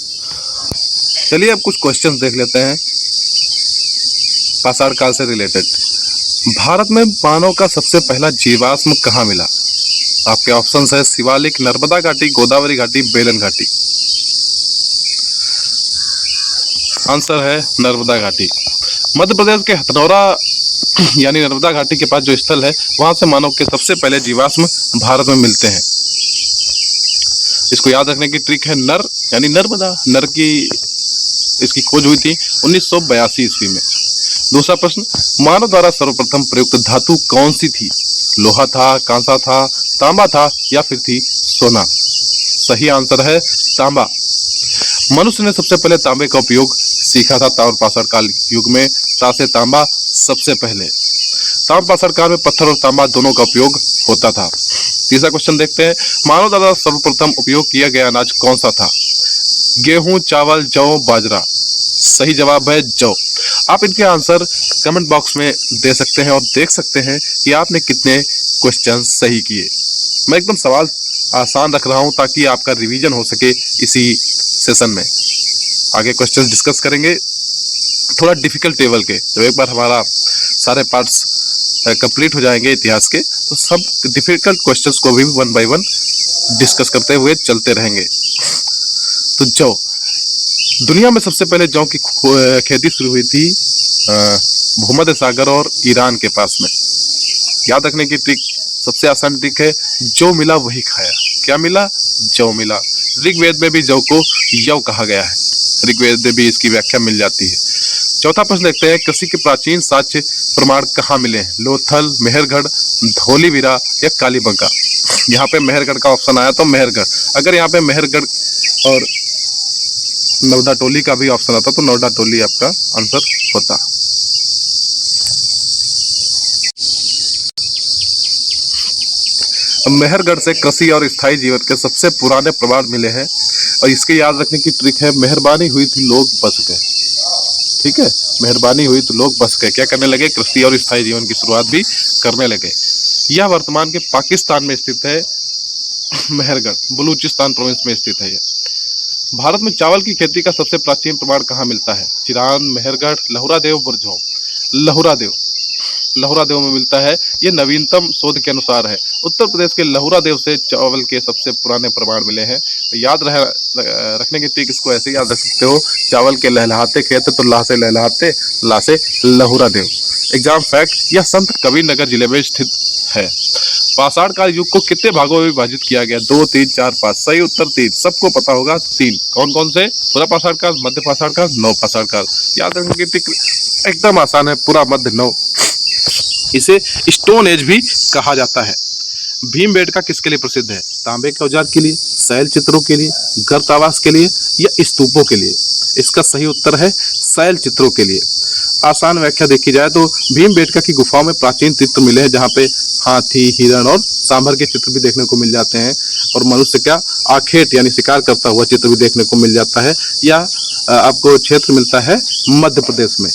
चलिए अब कुछ क्वेश्चंस देख लेते हैं पाषाण काल से रिलेटेड। भारत में मानव का सबसे पहला जीवाश्म कहाँ मिला? आपके ऑप्शंस है शिवालिक, नर्मदा घाटी, गोदावरी घाटी, बेलन घाटी। आंसर है नर्मदा घाटी। मध्य प्रदेश के हथनौरा यानी नर्मदा घाटी के पास जो स्थल है, वहां से मानव के सबसे पहले जीवाश्म भारत में मिलते हैं। इसको याद रखने की ट्रिक है नर यानी नर्मदा। नर की इसकी खोज हुई थी 1982 ईस्वी में। दूसरा प्रश्न, मानव द्वारा सर्वप्रथम प्रयुक्त धातु कौन सी थी? लोहा था, कांसा था, तांबा था या फिर थी सोना? सही आंसर है तांबा। मनुष्य ने सबसे पहले तांबे का उपयोग सीखा था ताम्रपाषाण काल युग में। ता से तांबा सबसे पहले। ताम्रपाषाण काल में पत्थर और तांबा दोनों का उपयोग होता था। तीसरा क्वेश्चन देखते हैं, मानव द्वारा सर्वप्रथम उपयोग किया गया अनाज कौन सा था? गेहूं, चावल, जौ, बाजरा। सही जवाब है जौ। आप इनके आंसर कमेंट बॉक्स में दे सकते हैं और देख सकते हैं कि आपने कितने क्वेश्चन सही किए। मैं एकदम सवाल आसान रख रहा हूं ताकि आपका रिवीजन हो सके इसी सेशन में। आगे क्वेश्चन डिस्कस करेंगे थोड़ा डिफिकल्ट लेवल के। जब एक बार हमारा सारे पार्ट्स कंप्लीट हो जाएंगे इतिहास के, तो सब डिफिकल्ट क्वेश्चंस को भी वन बाय वन डिस्कस करते हुए चलते रहेंगे। तो जौ, दुनिया में सबसे पहले जौ की खेती शुरू हुई थी भूमध्य सागर और ईरान के पास में। याद रखने की ट्रिक, सबसे आसान ट्रिक है, जो मिला वही खाया। क्या मिला? जौ मिला। ऋग्वेद में भी जौ को यव कहा गया है। ऋग्वेद में भी इसकी व्याख्या मिल जाती है। चौथा प्रश्न देखते हैं, कृषि के प्राचीन साक्ष्य प्रमाण कहाँ मिले हैं? लोथल, मेहरगढ़, धौलीवीरा या कालीबंगा? यहाँ पे मेहरगढ़ का ऑप्शन आया तो मेहरगढ़। अगर यहाँ पे मेहरगढ़ और नवदा टोली का भी ऑप्शन आता तो नवदा टोली आपका आंसर होता। मेहरगढ़ से कृषि और स्थायी जीवन के सबसे पुराने प्रमाण मिले हैं और इसके याद रखने की ट्रिक है, मेहरबानी हुई थी लोग बस गए। ठीक है, मेहरबानी हुई तो लोग बस गए। क्या करने लगे? कृषि और स्थायी जीवन की शुरुआत भी करने लगे। यह वर्तमान के पाकिस्तान में स्थित है। मेहरगढ़ बलूचिस्तान प्रोविंस में स्थित है। भारत में चावल की खेती का सबसे प्राचीन प्रमाण कहाँ मिलता है? चिरान, मेहरगढ़, लहुरा देव, बुरझौ। लहुरा देव में मिलता है। ये नवीनतम शोध के अनुसार है। उत्तर प्रदेश के लहुरा देव से चावल के सबसे पुराने प्रमाण मिले हैं। तो याद रखने की ट्रिक, इसको ऐसे याद रख सकते हो, चावल के लहलहाते खेत तो ला से लहलहाते, ला से लहुरा देव। एग्जाम फैक्ट, यह संत कबीरनगर जिले में स्थित है। पाषाण काल युग को कितने भागों में विभाजित किया गया? 2, 3, 4, 5। सही उत्तर 3। सबको पता होगा 3। कौन कौन से? पूरा पाषाण काल, मध्य पाषाण काल, नव पाषाण काल। याद रखने की ट्रिक एकदम आसान है, पूरा मध्य नव। इसे स्टोन एज भी कहा जाता है। भीमबेटका किसके लिए प्रसिद्ध है? तांबे के औजार के लिए, शैल चित्रों के लिए, गर्त आवास के लिए या स्तूपों के लिए? इसका सही उत्तर है शैल चित्रों के लिए। आसान व्याख्या देखी जाए तो भीमबेटका की गुफाओं में प्राचीन चित्र मिले हैं, जहाँ पे हाथी, हिरण और सांभर के चित्र भी देखने को मिल जाते हैं। और मनुष्य का आखेट यानी शिकार करता हुआ चित्र भी देखने को मिल जाता है। या आपको क्षेत्र मिलता है मध्य प्रदेश में।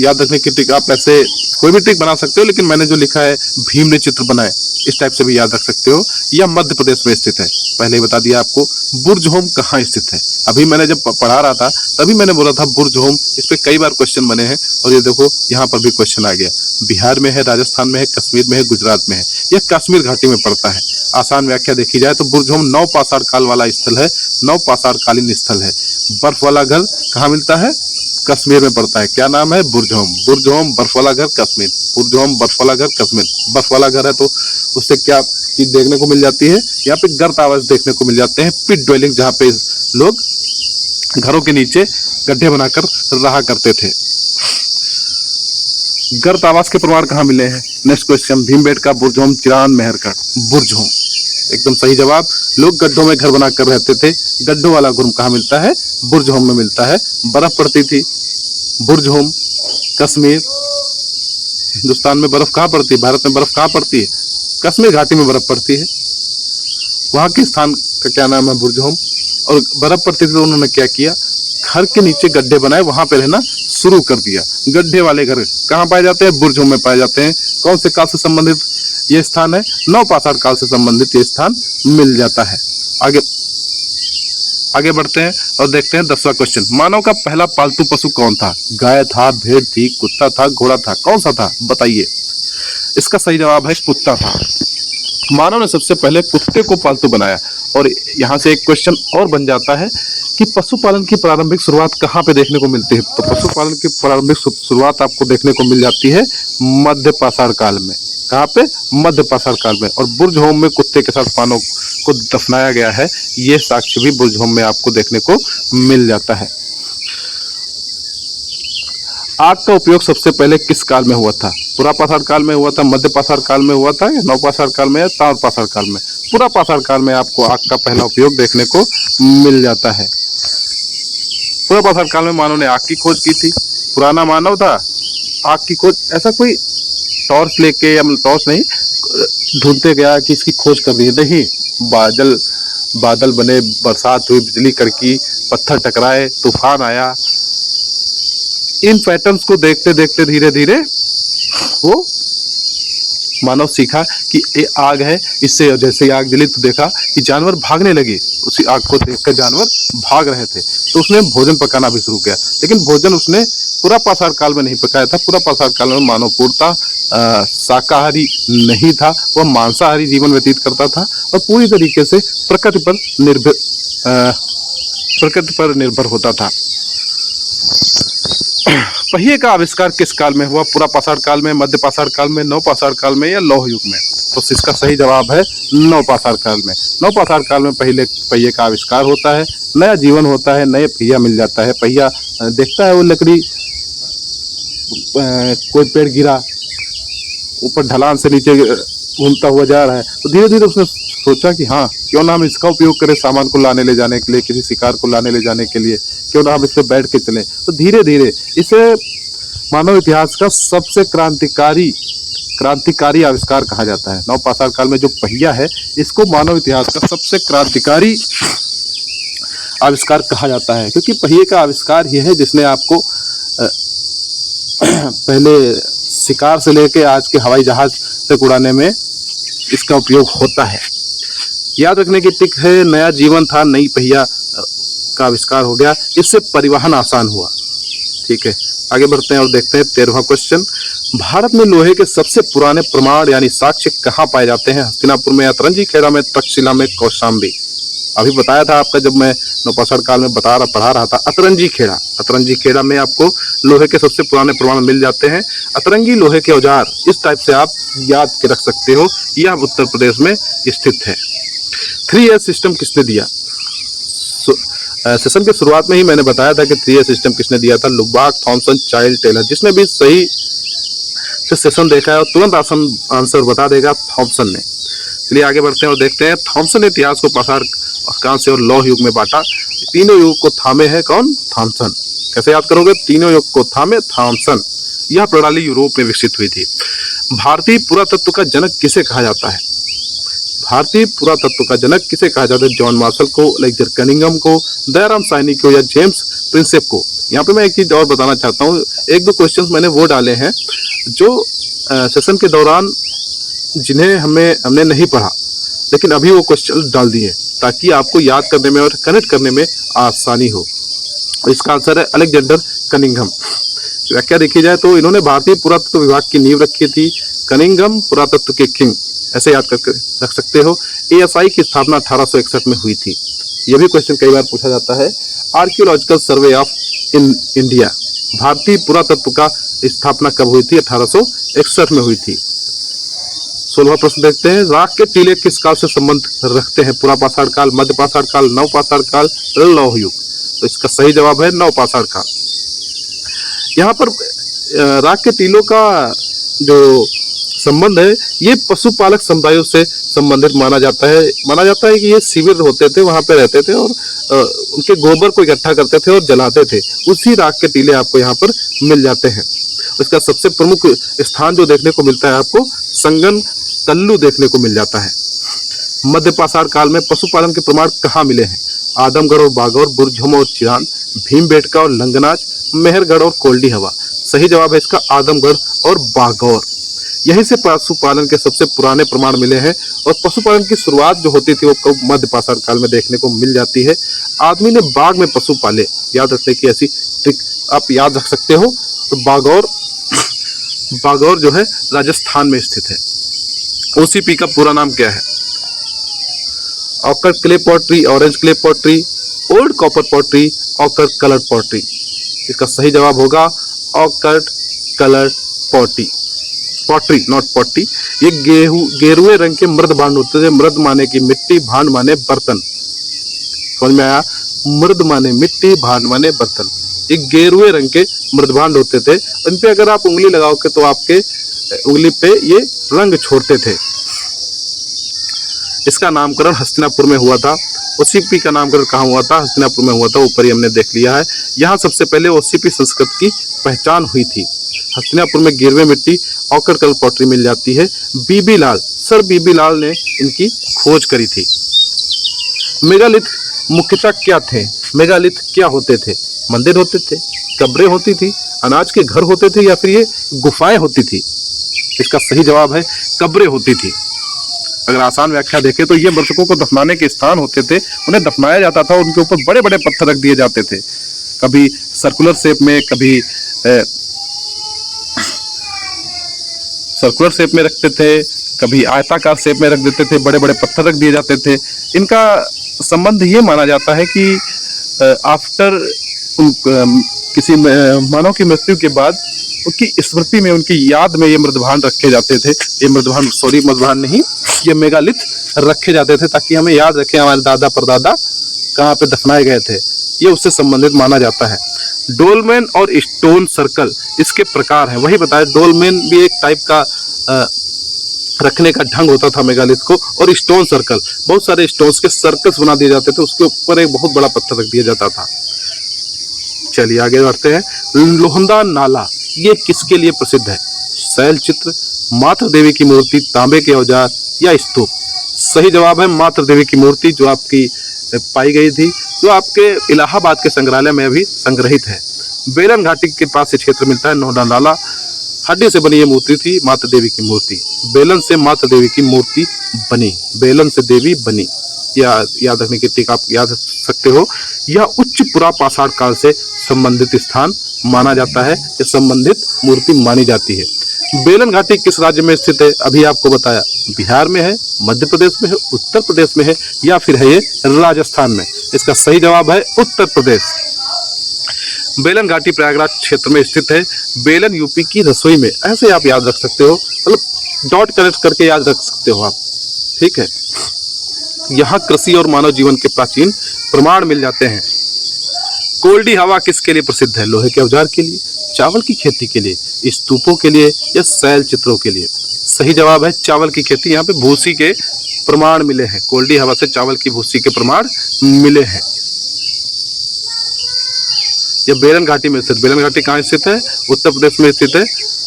याद रखने की ट्रिक, आप ऐसे कोई भी ट्रिक बना सकते हो, लेकिन मैंने जो लिखा है भीम ने चित्र बनाए, इस टाइप से भी याद रख सकते हो। यह मध्य प्रदेश में स्थित है। पहले ही बता दिया आपको बुर्ज होम कहाँ स्थित है। अभी मैंने जब पढ़ा रहा था तभी मैंने बोला था बुर्ज होम, इस पे कई बार क्वेश्चन बने हैं और ये देखो यहाँ पर भी क्वेश्चन आ गया। बिहार में है, राजस्थान में है, कश्मीर में है, गुजरात में है। यह कश्मीर घाटी में पड़ता है। आसान व्याख्या देखी जाए तो बुर्ज होम नौ पाषाण काल वाला स्थल है, नौ पाषाण कालीन स्थल है। बर्फ वाला घर कहाँ मिलता है? कश्मीर में पड़ता है। क्या नाम है? बुर्ज होम। बुर्ज होम बर्फ वाला घर कश्मीर, बुर्ज होम बर्फ वाला घर कश्मीर। बर्फ वाला घर है तो उससे क्या चीज देखने को मिल जाती है? यहाँ पे गर्त आवास देखने को मिल जाते हैं, पिट ड्वेलिंग, जहाँ पे लोग घरों के नीचे गड्ढे बनाकर रहा करते थे। गर्त आवास के प्रमाण कहाँ मिले हैं? नेक्स्ट क्वेश्चन, भीमबेटका, बुर्ज होम, चिरान, मेहरगढ़। बुर्ज होम एकदम सही जवाब। लोग गड्ढों में घर बनाकर रहते थे। गड्ढों वाला घर कहाँ मिलता है? बुर्ज होम में मिलता है। बर्फ पड़ती थी बुर्ज होम, कश्मीर। हिंदुस्तान में बर्फ कहाँ पड़ती है? भारत में बर्फ कहाँ पड़ती है? कश्मीर घाटी में बर्फ पड़ती है। वहां के स्थान का क्या नाम है? बुर्ज होम। और बर्फ पड़ती थी तो उन्होंने क्या किया? घर के नीचे गड्ढे बनाए, वहां पे रहना शुरू कर दिया। गड्ढे वाले घर कहाँ पाए जाते हैं? बुर्ज होम में पाए जाते हैं। कौन से काल से संबंधित ये स्थान है? नौ पाषाण काल से संबंधित ये स्थान मिल जाता है। आगे बढ़ते हैं और देखते हैं 10वां क्वेश्चन। मानव का पहला पालतू पशु कौन था? गाय था, भेड़ थी, कुत्ता था, घोड़ा था, कौन सा था? बताइए। इसका सही जवाब है कुत्ता था। मानव ने सबसे पहले कुत्ते को पालतू बनाया। और यहाँ से एक क्वेश्चन और बन जाता है कि पशुपालन की प्रारंभिक शुरुआत कहाँ पे देखने को मिलती है? तो पशुपालन की प्रारंभिक शुरुआत आपको देखने को मिल जाती है मध्य पाषाण काल में। कहाँ पे? मध्य पाषाण काल में। और बुर्ज होम में कुत्ते के साथ मानव को दफनाया गया है, ये साक्ष्य भी बुर्ज होम में आपको देखने को मिल जाता है। आग का उपयोग सबसे पहले किस काल में हुआ था? पूरा पाषाण काल में हुआ था, मध्य पाषाण काल में हुआ था, या नव पाषाण काल में, या ताम्र पाषाण काल में? पूरा पाषाण काल में आपको आग का पहला उपयोग देखने को मिल जाता है। पूरा पाषाण काल में मानव ने आग की खोज की थी। पुराना मानव था, आग की खोज, ऐसा कोई टॉर्च लेके, या टॉर्च नहीं, ढूंढते गया कि इसकी खोज कर रही है, नहीं। बादल बने, बरसात हुई, बिजली कड़की, पत्थर टकराए, तूफान आया। इन पैटर्न्स को देखते देखते धीरे धीरे वो मानव सीखा कि ये आग है। इससे जैसे आग जली तो देखा कि जानवर भागने लगे। उसी आग को देखकर जानवर भाग रहे थे, तो उसने भोजन पकाना भी शुरू किया। लेकिन भोजन उसने पूरा पाषाण काल में नहीं पकाया था। पूरा पाषाण काल में मानव पूर्णतः शाकाहारी नहीं था, वह मांसाहारी जीवन व्यतीत करता था और पूरी तरीके से प्रकृति पर निर्भर होता था। पहिए का आविष्कार किस काल में हुआ? पूरा पाषाण काल में, मध्य पाषाण काल में, नव पाषाण काल में, या लौह युग में? तो इसका सही जवाब है नव पाषाण काल में। नव पाषाण काल में पहले पहिए का आविष्कार होता है, नया जीवन होता है, नया पहिया मिल जाता है। पहिया देखता है वो लकड़ी, कोई पेड़ गिरा, ऊपर ढलान से नीचे घूमता हुआ जा रहा है, तो धीरे धीरे उसने सोचा कि हाँ, क्यों ना हम इसका उपयोग करें सामान को लाने ले जाने के लिए, किसी शिकार को लाने ले जाने के लिए, क्यों ना हम इस पे बैठ के चलें। तो धीरे धीरे इसे मानव इतिहास का सबसे क्रांतिकारी आविष्कार कहा जाता है। नव पाषाण काल में जो पहिया है, इसको मानव इतिहास का सबसे क्रांतिकारी आविष्कार कहा जाता है, क्योंकि पहिए का आविष्कार ही है जिसने आपको पहले शिकार से लेके आज के हवाई जहाज तक उड़ाने में इसका उपयोग होता है। याद रखने की टिक है, नया जीवन था, नई पहिया का आविष्कार हो गया, इससे परिवहन आसान हुआ। ठीक है, आगे बढ़ते हैं और देखते हैं 13वां क्वेश्चन। भारत में लोहे के सबसे पुराने प्रमाण यानी साक्ष्य कहाँ पाए जाते हैं? हस्तिनापुर में, अतरंजी खेड़ा में, तक्षशिला में, कौशाम्बी। अभी बताया था आपका, जब मैं नवपाषाण काल में पढ़ा रहा था, अतरंजी खेड़ा में आपको लोहे के सबसे पुराने प्रमाण मिल जाते हैं। अतरंगी लोहे के औजार, इस टाइप से आप याद के रख सकते हो। यह उत्तर प्रदेश में स्थित है। 3S सिस्टम किसने दिया? सेशन के शुरुआत में ही मैंने बताया था कि 3S सिस्टम किसने दिया था? Lubbock, Thomsen, Childe, Tylor. जिसने भी सही से सेशन देखा है और तुरंत आंसर बता देगा, थॉमसन ने। चलिए आगे बढ़ते हैं और देखते हैं। थॉमसन ने इतिहास को पाषाण, कांस्य और लौह युग में बांटा। तीनों युग को थामे है कौन? थॉमसन। कैसे याद करोगे? तीनों युग को थामे थॉमसन। यह प्रणाली यूरोप में विकसित हुई थी। भारतीय पुरातत्व का जनक किसे कहा जाता है? भारतीय पुरातत्व का जनक किसे कहा जाता है? जॉन मार्शल को, अलेक्जेंडर कनिंघम को, दयाराम साहनी को, या जेम्स प्रिंसेप को? यहाँ पे मैं एक चीज और बताना चाहता हूँ, एक दो क्वेश्चंस मैंने वो डाले हैं जो सेशन के दौरान जिन्हें हमने नहीं पढ़ा, लेकिन अभी वो क्वेश्चन डाल दिए ताकि आपको याद करने में और कनेक्ट करने में आसानी हो। इसका आंसर है अलेक्जेंडर कनिंघम। व्याख्या देखी जाए तो इन्होंने भारतीय पुरातत्व विभाग की नींव रखी थी। कनिंघम पुरातत्व के किंग, ऐसे याद करके रख सकते हो। ASI की स्थापना 1861 में हुई थी। यह भी क्वेश्चन कई बार पूछा जाता है। आर्कियोलॉजिकल सर्वे ऑफ इंडिया, भारतीय पुरातत्व का स्थापना कब हुई थी? 1861 में हुई थी। 16वां प्रश्न देखते हैं, राख के टीले किस काल से संबंध रखते हैं? पुरा पाषाण काल, मध्य पाषाण काल, नव पाषाण काल, लौह युग? तो इसका सही जवाब है नव पाषाण काल। यहाँ पर राख के टीलों का जो संबंध है ये पशुपालक समुदायों से संबंधित माना जाता है। कि ये शिविर होते थे, वहां पे रहते थे और उनके गोबर को इकट्ठा करते थे और जलाते थे। उसी राख के टीले आपको यहाँ पर मिल जाते हैं। इसका सबसे प्रमुख स्थान जो देखने को मिलता है आपको संगन तल्लू देखने को मिल जाता है। मध्य पाषाण काल में पशुपालन के प्रमाण कहाँ मिले हैं? आदमगढ़ और बागौर, बुरझुम और चिरान, भीमबेटका और लंगनाच, मेहरगढ़ और कोल्डी हवा? सही जवाब है इसका आदमगढ़ और बागौर। यहीं से पशुपालन के सबसे पुराने प्रमाण मिले हैं और पशुपालन की शुरुआत जो होती थी वो मध्य पाषाण काल में देखने को मिल जाती है। आदमी ने बाग में पशु पाले, याद रखने की ऐसी ट्रिक आप याद रख सकते हो। तो बागौर जो है राजस्थान में स्थित है। OCP का पूरा नाम क्या है? Occur clay pottery, orange clay pottery, old copper pottery, occur coloured pottery? इसका सही जवाब होगा occur coloured pottery, not potty. ये गेरुए रंग के मृद भांड होते थे। मृद माने की मिट्टी, भांड माने बर्तन। समझ में आया? मृद माने मिट्टी, भांड माने बर्तन। ये गेरुए रंग के मृद भांड होते थे। इन पे अगर आप उंगली लगाओगे तो आपके उंगली पे ये रंग छोड़ते थे। इसका नामकरण हस्तिनापुर में हुआ था। OCP का नामकरण कहाँ हुआ था? हस्तिनापुर में हुआ था। ऊपर ही हमने देख लिया है। यहाँ सबसे पहले OCP संस्कृत की पहचान हुई थी। हस्तिनापुर में गिरवे मिट्टी, ऑकर कलर पॉटरी मिल जाती है। बीबी लाल, सर बीबी लाल ने इनकी खोज करी थी। मेगालिथ मुख्यतः क्या थे? मेगालिथ क्या होते थे? मंदिर होते थे, कब्रें होती थी, अनाज के घर होते थे, या फिर ये गुफाएं होती थी? इसका सही जवाब है कब्रें होती थी। अगर आसान व्याख्या देखें तो ये मृतकों को दफनाने के स्थान होते थे। उन्हें दफनाया जाता था, उनके ऊपर बड़े बड़े पत्थर रख दिए जाते थे। कभी सर्कुलर शेप में, कभी सर्कुलर शेप में रखते थे, कभी आयताकार शेप में रख देते थे, बड़े बड़े पत्थर रख दिए जाते थे। इनका संबंध ये माना जाता है कि आफ्टर किसी मानव की मृत्यु के बाद उनकी स्मृति में, उनकी याद में ये मृदभांड रखे जाते थे। ये मृदभांड नहीं, ये मेगालिथ रखे जाते थे ताकि हमें याद रखें हमारे दादा परदादा कहाँ पे दफनाए गए थे। ये उससे संबंधित माना जाता है। डोलमेन और स्टोन सर्कल इसके प्रकार हैं, वही बताया। डोलमेन भी एक टाइप का रखने का ढंग होता था मेगालिथ को, और स्टोन सर्कल, बहुत सारे स्टोन्स के सर्कल्स बना दिए जाते थे, उसके ऊपर एक बहुत बड़ा पत्थर रख दिया जाता था। चलिए आगे बढ़ते हैं। लोहंदा नाला ये किसके लिए प्रसिद्ध है? शैल चित्र, मातृ देवी की मूर्ति, तांबे के औजार, या स्तूप? सही जवाब है मातृ देवी की मूर्ति, जो आपकी पाई गई थी, जो आपके इलाहाबाद के संग्रहालय में भी संग्रहित है। बेलन घाटी के पास ये क्षेत्र मिलता है। लोहंदा नाला हड्डी से बनी ये मूर्ति थी, मातृ देवी की मूर्ति। बेलन से मातृ देवी की मूर्ति बनी, बेलन से देवी बनी। याद रखने की टिक आप याद रख सकते हो। यह उच्च पुरा पाषाण काल से संबंधित स्थान माना जाता है, या संबंधित मूर्ति मानी जाती है। बेलन घाटी किस राज्य में स्थित है? अभी आपको बताया, बिहार में है, मध्य प्रदेश में है, उत्तर प्रदेश में है, या फिर है ये राजस्थान में? इसका सही जवाब है उत्तर प्रदेश। बेलन घाटी प्रयागराज क्षेत्र में स्थित है। बेलन यूपी की रसोई में, ऐसे आप याद रख सकते हो, मतलब डॉट कनेक्ट करके याद रख सकते हो आप, ठीक है। यहाँ कृषि और मानव जीवन के प्राचीन प्रमाण मिल जाते हैं। कोल्डी हवा किसके लिए प्रसिद्ध है? लोहे के औजार के लिए, चावल की खेती के लिए, स्तूपों के लिए, या शैल चित्रों के लिए? सही जवाब है चावल की खेती। यहाँ पे भूसी के प्रमाण मिले हैं, कोल्डी हवा से चावल की भूसी के प्रमाण मिले हैं। यह बेलन घाटी में स्थित, बेलन घाटी कहाँ स्थित है? उत्तर प्रदेश में स्थित है।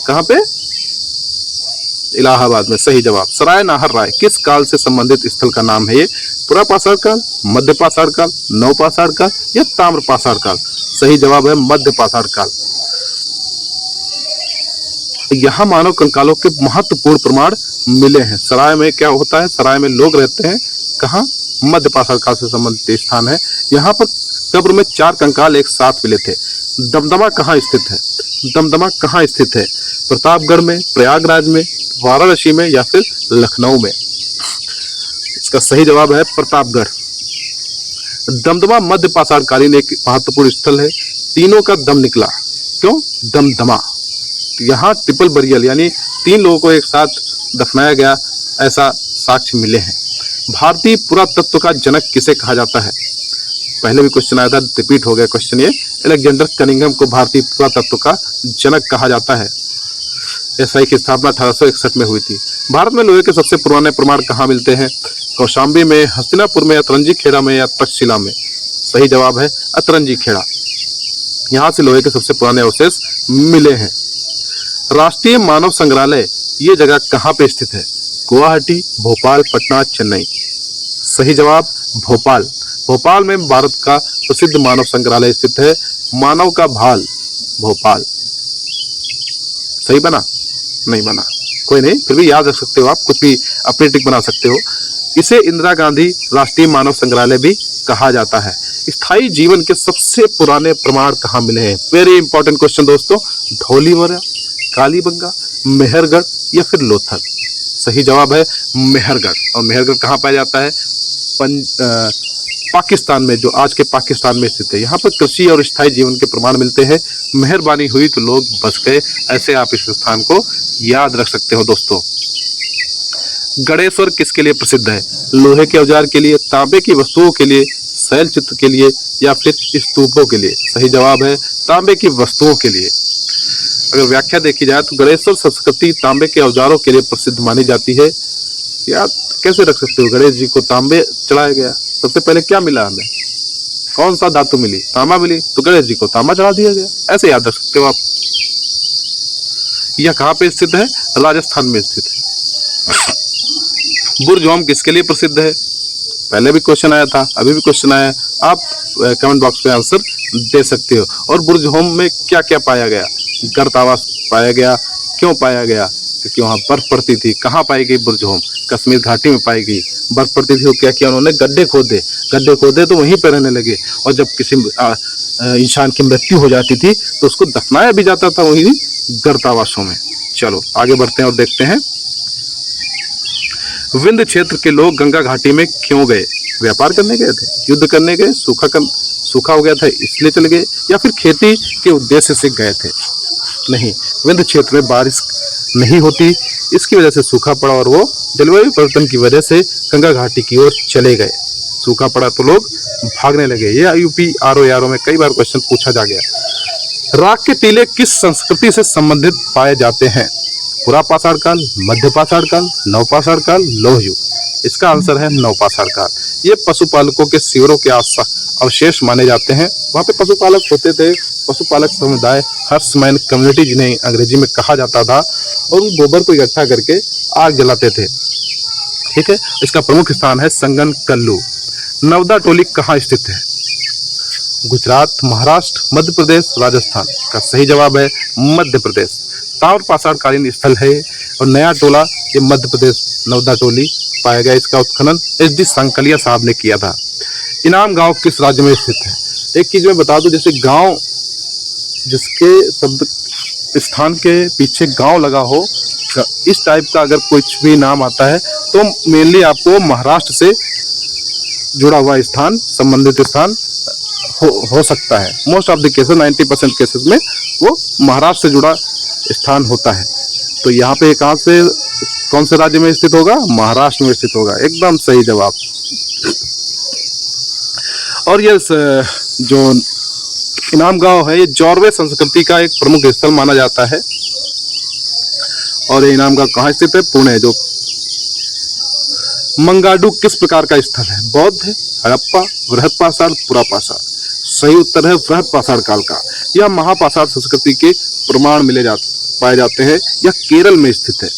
कहाँ पे? इलाहाबाद में। सही जवाब। सराय नाहर राय किस काल से संबंधित स्थल का नाम है ये? पुरा पाषाण काल, मध्य पाषाण काल, नव पाषाण काल या ताम्र पाषाण काल? सही जवाब है मध्य पाषाण काल। यहाँ मानव कंकालों के महत्वपूर्ण प्रमाण मिले हैं। सराय में क्या होता है? सराय में लोग रहते हैं। कहाँ? मध्य पाषाण काल से संबंधित स्थान है। यहाँ पर कब्र में 4 कंकाल एक साथ मिले थे। दमदमा कहाँ स्थित है? दमदमा कहाँ स्थित है? प्रतापगढ़ में, प्रयागराज में, वाराणसी में या फिर लखनऊ में? इसका सही जवाब है प्रतापगढ़। दमदमा मध्य पाषाणकालीन एक महत्वपूर्ण स्थल है। तीनों का दम निकला। क्यों? दमदमा। यहाँ ट्रिपल बरियल यानी 3 लोगों को एक साथ दफनाया गया, ऐसा साक्ष्य मिले हैं। भारतीय पुरातत्व का जनक किसे कहा जाता है? पहले भी क्वेश्चन आया था, रिपीट हो गया क्वेश्चन ये। अलेक्जेंडर कनिंघम को भारतीय पुरातत्व का जनक कहा जाता है। एसआई की स्थापना 1861 में हुई थी। भारत में लोहे के सबसे पुराने प्रमाण कहाँ मिलते हैं? कौशाम्बी में, हस्तिनापुर में, अतरंजी खेड़ा में या तक्षशिला में? सही जवाब है अतरंजी खेड़ा। यहाँ से लोहे के सबसे पुराने अवशेष मिले हैं। राष्ट्रीय मानव संग्रहालय ये जगह कहाँ पे स्थित है? गुवाहाटी, भोपाल, पटना, चेन्नई? सही जवाब भोपाल। भोपाल में भारत का प्रसिद्ध मानव संग्रहालय स्थित है। मानव का भाल, भोपाल। सही बना? नहीं बना, कोई नहीं, फिर भी याद रख सकते हो आप, कुछ भी अपनी टिक बना सकते हो। इसे इंदिरा गांधी राष्ट्रीय मानव संग्रहालय भी कहा जाता है। स्थायी जीवन के सबसे पुराने प्रमाण कहाँ मिले हैं? वेरी इंपॉर्टेंट क्वेश्चन दोस्तों। धौलीवरा, कालीबंगा, मेहरगढ़ या फिर लोथल? सही जवाब है मेहरगढ़। और मेहरगढ़ कहाँ पाया जाता है? पाकिस्तान में, जो आज के पाकिस्तान में स्थित है। यहाँ पर कृषि और स्थायी जीवन के प्रमाण मिलते हैं। मेहरबानी हुई तो लोग बच गए, ऐसे आप इस स्थान को याद रख सकते हो दोस्तों। गणेश्वर किसके लिए प्रसिद्ध है? लोहे के औजार के लिए, तांबे की वस्तुओं के लिए, शैल चित्र के लिए या फिर स्तूपों के लिए? सही जवाब है तांबे की वस्तुओं के लिए। अगर व्याख्या देखी जाए तो गणेश्वर संस्कृति तांबे के औजारों के लिए प्रसिद्ध मानी जाती है। याद कैसे रख सकते हो? गणेश जी को तांबे चढ़ाया गया, सबसे पहले क्या मिला हमें? कौन सा धातु मिली? तांबा मिली, तो गणेश जी को तांबा चढ़ा दिया गया, ऐसे याद रख सकते हो आप। यह कहाँ पे स्थित है? राजस्थान में स्थित है। बुर्ज होम किसके लिए प्रसिद्ध है? पहले भी क्वेश्चन आया था, अभी भी क्वेश्चन आया, आप कमेंट बॉक्स में आंसर दे सकते हो। और बुर्ज होम में क्या क्या पाया गया? गर्त आवास पाया गया। क्यों पाया गया? क्योंकि वहाँ बर्फ पड़ती थी। कहाँ पाई गई बुर्ज होम? कश्मीर घाटी में पाई गई। बर्फ पड़ती थी तो क्या किया उन्होंने? गड्ढे खोदे तो वहीं पर रहने लगे। और जब किसी इंसान की मृत्यु हो जाती थी तो उसको दफनाया भी जाता था वहीं गर्त आवासों में। चलो आगे बढ़ते हैं और देखते हैं। विंध्य क्षेत्र के लोग गंगा घाटी में क्यों गए? व्यापार करने गए थे, युद्ध करने गए, सूखा हो गया था इसलिए चले गए, या फिर खेती के उद्देश्य से गए थे? नहीं, विंध्य क्षेत्र में बारिश नहीं होती, इसकी वजह से सूखा पड़ा और वो जलवायु परिवर्तन की वजह से गंगा घाटी की ओर चले गए। सूखा पड़ा तो लोग भागने लगे। ये यूपी आरओ में कई बार क्वेश्चन पूछा जा गया। राख के टीले किस संस्कृति से संबंधित पाए जाते हैं? पुरा पाषाण काल, मध्य पाषाण काल, नव पाषाण काल, लौह युग? इसका आंसर है नव पाषाण काल। ये पशुपालकों के शिविरों के अवशेष माने जाते हैं। वहाँ पे पशुपालक होते थे, पशुपालक समुदाय, हर्समैन कम्युनिटी जिन्हें अंग्रेजी में कहा जाता था, और उन गोबर को इकट्ठा करके आग जलाते थे। ठीक है, इसका प्रमुख स्थान है संगन कल्लू। नवदा टोली कहाँ स्थित है? गुजरात, महाराष्ट्र, मध्य प्रदेश, राजस्थान? का सही जवाब है मध्य प्रदेश। ताम्र पाषाणकालीन स्थल है और नया टोला ये मध्य प्रदेश नवदा टोली पाया गया। इसका उत्खनन एच.डी. सांकलिया साहब ने किया था। इनाम गांव किस राज्य में स्थित है? एक चीज मैं बता दूं, जैसे गांव जिसके शब्द स्थान के पीछे गांव लगा हो, इस टाइप का अगर कुछ भी नाम आता है तो मेनली आपको महाराष्ट्र से जुड़ा हुआ स्थान, संबंधित स्थान हो सकता है। Most of the cases 90% cases में वो महाराष्ट्र से जुड़ा स्थान होता है। तो यहाँ पे कहाँ से, कौन से राज्य में स्थित होगा? महाराष्ट्र में स्थित होगा। एकदम सही जवाब। और ये जो इनाम गांव है, ये जॉर्वे संस्कृति का एक प्रमुख स्थल माना जाता है। और ये इनाम गांव कहाँ स्थित है? पुणे। जो मंगाडू किस प्रकार का स्थल है? बौद्ध है, हड़प्पा, वृहत पाषाण, पुरा पाषाण? सही उत्तर है वृहत पाषाण काल का। यह महापाषाण संस्कृति के प्रमाण पाए जाते हैं। यह केरल में स्थित है।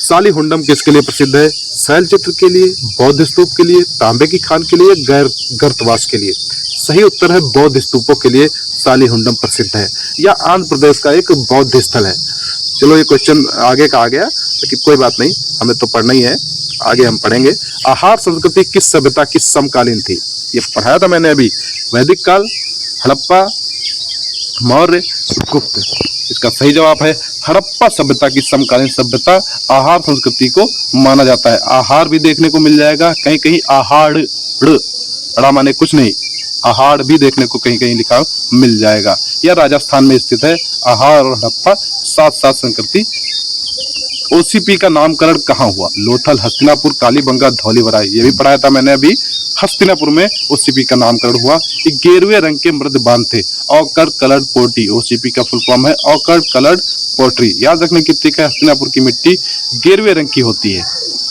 सालीहुंडम किसके लिए प्रसिद्ध है? शैल चित्र के लिए, बौद्ध स्तूप के लिए, तांबे की खान के लिए, गैर गर्तवास के लिए। सही उत्तर है बौद्ध स्तूपों के लिए सालीहुंडम प्रसिद्ध है। यह आंध्र प्रदेश का एक बौद्ध स्थल है। चलो ये क्वेश्चन आगे का आ गया, लेकिन कोई बात नहीं, हमें तो पढ़ना ही है, आगे हम पढ़ेंगे। आहार संस्कृति किस सभ्यता की समकालीन थी? ये पढ़ाया था मैंने अभी। वैदिक काल, हड़प्पा, मौर्य, गुप्त। इसका सही जवाब है हड़प्पा सभ्यता की समकालीन सभ्यता आहार संस्कृति को माना जाता है। आहार भी देखने को मिल जाएगा, कहीं कहीं आहाड़, अड़ा माने कुछ नहीं, आहाड़ भी देखने को कहीं कहीं लिखा मिल जाएगा। यह राजस्थान में स्थित है। आहार और हड़प्पा साथ साथ संस्कृति। ओसीपी का नामकरण कहाँ हुआ? लोथल, हस्तिनापुर, कालीबंगा, धौलीवराय। ये भी पढ़ाया था मैंने अभी। हस्तिनापुर में ओसीपी का नामकरण हुआ। ये गेरुए रंग के मृद बांध थे। ऑकर कलर्ड पोर्ट्री, ओसीपी का फुल फॉर्म है ऑकर कलर्ड पोर्ट्री। याद रखने की ट्रिक है, हस्तिनापुर की मिट्टी गेरुए रंग की होती है।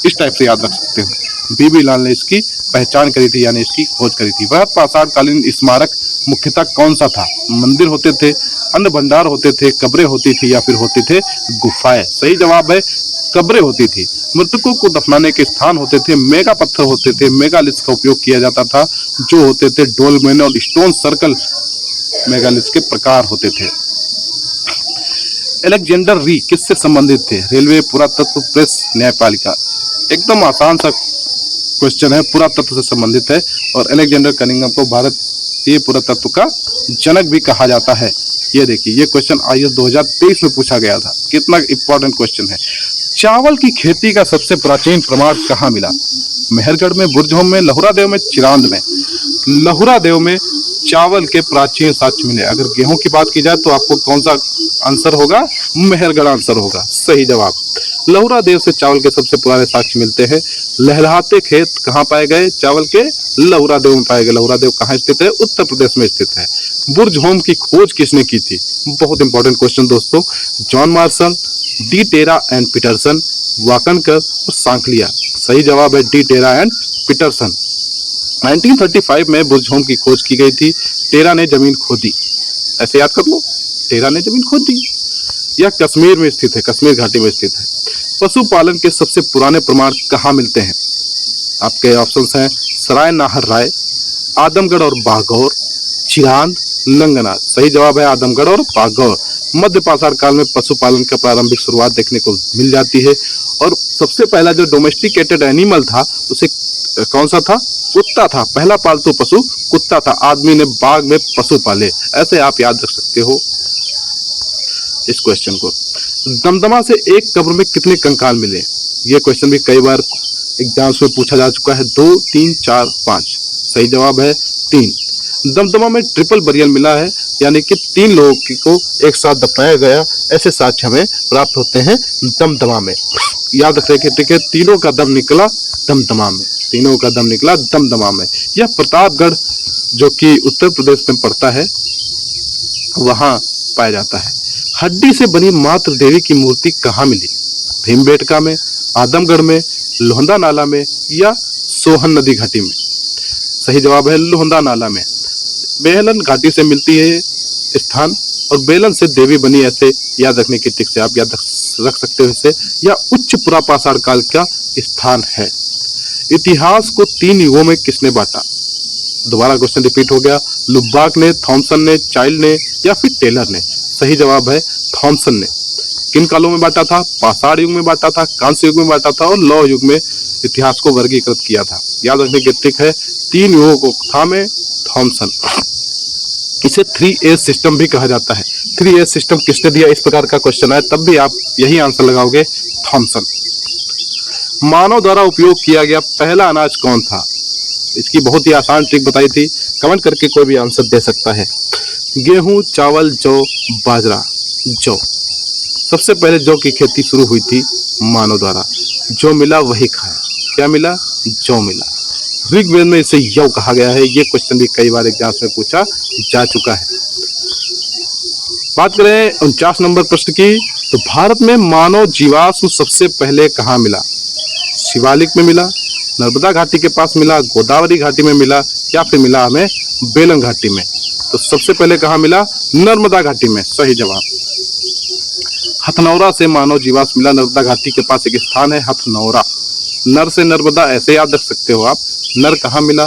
इस टाइप से याद रख सकते हो। बीबी लाल ने इसकी पहचान करी थी, यानी इसकी खोज करी थी। वह पाषाण कालीन स्मारक मुख्यतः कौन सा था? मंदिर होते थे, अन्न भंडार होते थे, कब्रें होती थी, या फिर होते थे गुफाएं? सही जवाब है कब्रें होती थी। मृतकों को दफनाने के स्थान होते थे, मेगा पत्थर होते थे, मेगालिथ्स का उपयोग किया जाता था, जो होते थे डोलमेन और स्टोन सर्कल मेगालिथ्स के प्रकार होते थे। अलेक्जेंडर री किससे संबंधित थे? रेलवे, पुरातत्व, प्रेस, न्यायपालिका। एकदम आसान सा क्वेश्चन है, पुरातत्व से संबंधित है। और अलेक्जेंडर कनिंघम को भारतीय पुरातत्व का जनक भी कहा जाता है। ये देखिए, ये क्वेश्चन आईएएस 2023 में पूछा गया था। कितना इंपॉर्टेंट क्वेश्चन है। चावल की खेती का सबसे प्राचीन प्रमाण कहाँ मिला? मेहरगढ़ में, बुरजहोम में, लहुरादेव में, चिरांद में। लहुरादेव में चावल के प्राचीन साक्ष्य मिले। अगर गेहूं की बात की जाए तो आपको कौन सा आंसर होगा? मेहरगढ़ आंसर होगा सही जवाब। लहुरादेव से चावल के सबसे पुराने साक्ष्य मिलते हैं। लहलहाते खेत कहाँ पाए गए? चावल के लहुरादेव में पाए गए। लहुरादेव कहाँ स्थित है? उत्तर प्रदेश में स्थित है। बुर्ज होम की खोज किसने की थी? बहुत इंपॉर्टेंट क्वेश्चन दोस्तों। John Marshall, De Terra and Paterson, Wakankar और सांकलिया। सही जवाब है डी टेरा एंड पीटरसन। 1935 में बुर्ज होम की खोज की गई थी। टेरा ने जमीन खोदी। ऐसे याद कर लो, टेरा ने जमीन खोदी। यह कश्मीर में स्थित है, कश्मीर घाटी में स्थित है। पशुपालन के सबसे पुराने प्रमाण कहाँ मिलते हैं? आपके ऑप्शंस हैं सराय नाहर राय, आदमगढ़ और बागौर, चिरांद, लंगनाथ। सही जवाब है आदमगढ़ और बागौर। मध्य पाषाण काल में पशुपालन का प्रारंभिक शुरुआत देखने को मिल जाती है। और सबसे पहला जो डोमेस्टिकेटेड एनिमल था उसे कौन सा था? कुत्ता था। पहला पालतू पशु कुत्ता था। आदमी ने बाग में पशु पाले। ऐसे आप याद रख सकते हो इस क्वेश्चन को। दमदमा से एक कब्र में कितने कंकाल मिले? ये क्वेश्चन भी कई बार एग्जाम्स में पूछा जा चुका है। 2, 3, 4, 5। सही जवाब है 3। दमदमा में ट्रिपल बरियल मिला है, यानी कि 3 लोगों को एक साथ दफनाया गया। ऐसे साक्ष्य हमें प्राप्त होते हैं दमदमा में। याद रखने की ट्रिक है, तीनों का दम निकला दमदमा में। तीनों का दम निकला दमदमा में। यह प्रतापगढ़ जो कि उत्तर प्रदेश में पड़ता है, वहां पाया जाता है। हड्डी से बनी मातृ देवी की मूर्ति कहाँ मिली? भीमबेटका में, आदमगढ़ में, लोहंदा नाला में, या सोहन नदी घाटी में? सही जवाब है लोहंदा नाला में। बेलन घाटी से मिलती है स्थान, और बेलन से देवी बनी। ऐसे याद रखने की ट्रिक से आप याद रख सकते हो इसे। यह उच्च पुरापाषाण काल का स्थान है। इतिहास को 3 युगों में किसने बांटा? दोबारा क्वेश्चन रिपीट हो गया। लुब्बाक ने, थॉमसन ने, चाइल्ड ने, या फिर टेलर ने? सही जवाब है थॉमसन ने। किन कालों में बांटा था? पाषाण युग में बांटा था, कांस्य युग में बांटा था, और लौह युग में इतिहास को वर्गीकृत किया था। याद रखने की ट्रिक है, 3 युगों को थामे थॉमसन। इसे 3A सिस्टम भी कहा जाता है। 3A सिस्टम किसने दिया? इस प्रकार का क्वेश्चन है तब भी आप यही आंसर लगाओगे, थॉमसन। मानव द्वारा उपयोग किया गया पहला अनाज कौन था? इसकी बहुत ही आसान ट्रिक बताई थी। कमेंट करके कोई भी आंसर दे सकता है। गेहूं, चावल, जौ, बाजरा। जौ। सबसे पहले जौ की खेती शुरू हुई थी मानव द्वारा। जो मिला वही खाया। क्या मिला? जौ मिला। ऋग्वेद में इसे यौ कहा गया है। ये क्वेश्चन भी कई बार एग्जाम्स में पूछा जा चुका है। बात करें 49 नंबर प्रश्न की, तो भारत में मानव जीवाश्म सबसे पहले कहाँ मिला? शिवालिक में मिला, नर्मदा घाटी के पास मिला, गोदावरी घाटी में मिला, या फिर मिला हमें बेलन घाटी में? तो सबसे पहले कहाँ मिला? नर्मदा घाटी में। सही जवाब। हथनौरा से मानव जीवाश्म मिला। नर्मदा घाटी के पास एक स्थान है हथनौरा। नर से नर्मदा ऐसे याद रख सकते हो आप। नर कहाँ मिला?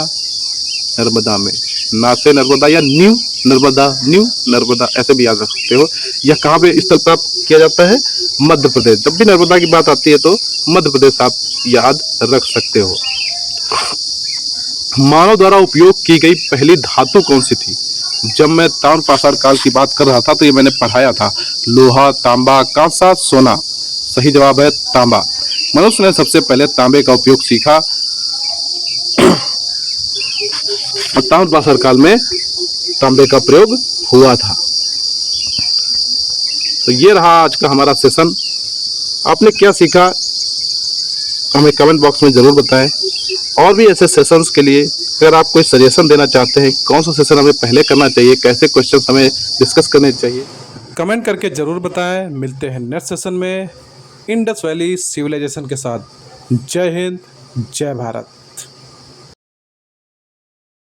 नर्मदा में। ना से नर्मदा या न्यू नर्मदा ऐसे भी याद रख सकते हो। यह कहाँ पे स्थल प्राप्त किया जाता है? मध्य प्रदेश। जब भी नर्मदा की बात आती है तो मध्य प्रदेश आप याद रख सकते हो। मानव द्वारा उपयोग की गई पहली धातु कौन सी थी? जब मैं ताम्र पाषाण काल की बात कर रहा था तो ये मैंने पढ़ाया था। लोहा, तांबा, कांसा, सोना। सही जवाब है तांबा। मनुष्य ने सबसे पहले तांबे का उपयोग सीखा और ताम्र पाषाण काल में तांबे का प्रयोग हुआ था। तो ये रहा आज का हमारा सेशन। आपने क्या सीखा हमें कमेंट बॉक्स में जरूर बताएं। और भी ऐसे सेशंस के लिए अगर आप कोई सजेशन देना चाहते हैं, कौन सा सेशन हमें पहले करना चाहिए, कैसे क्वेश्चन हमें डिस्कस करने चाहिए, कमेंट करके जरूर बताएं। मिलते हैं नेक्स्ट सेशन में इंडस वैली सिविलाइजेशन के साथ। जय हिंद, जय भारत।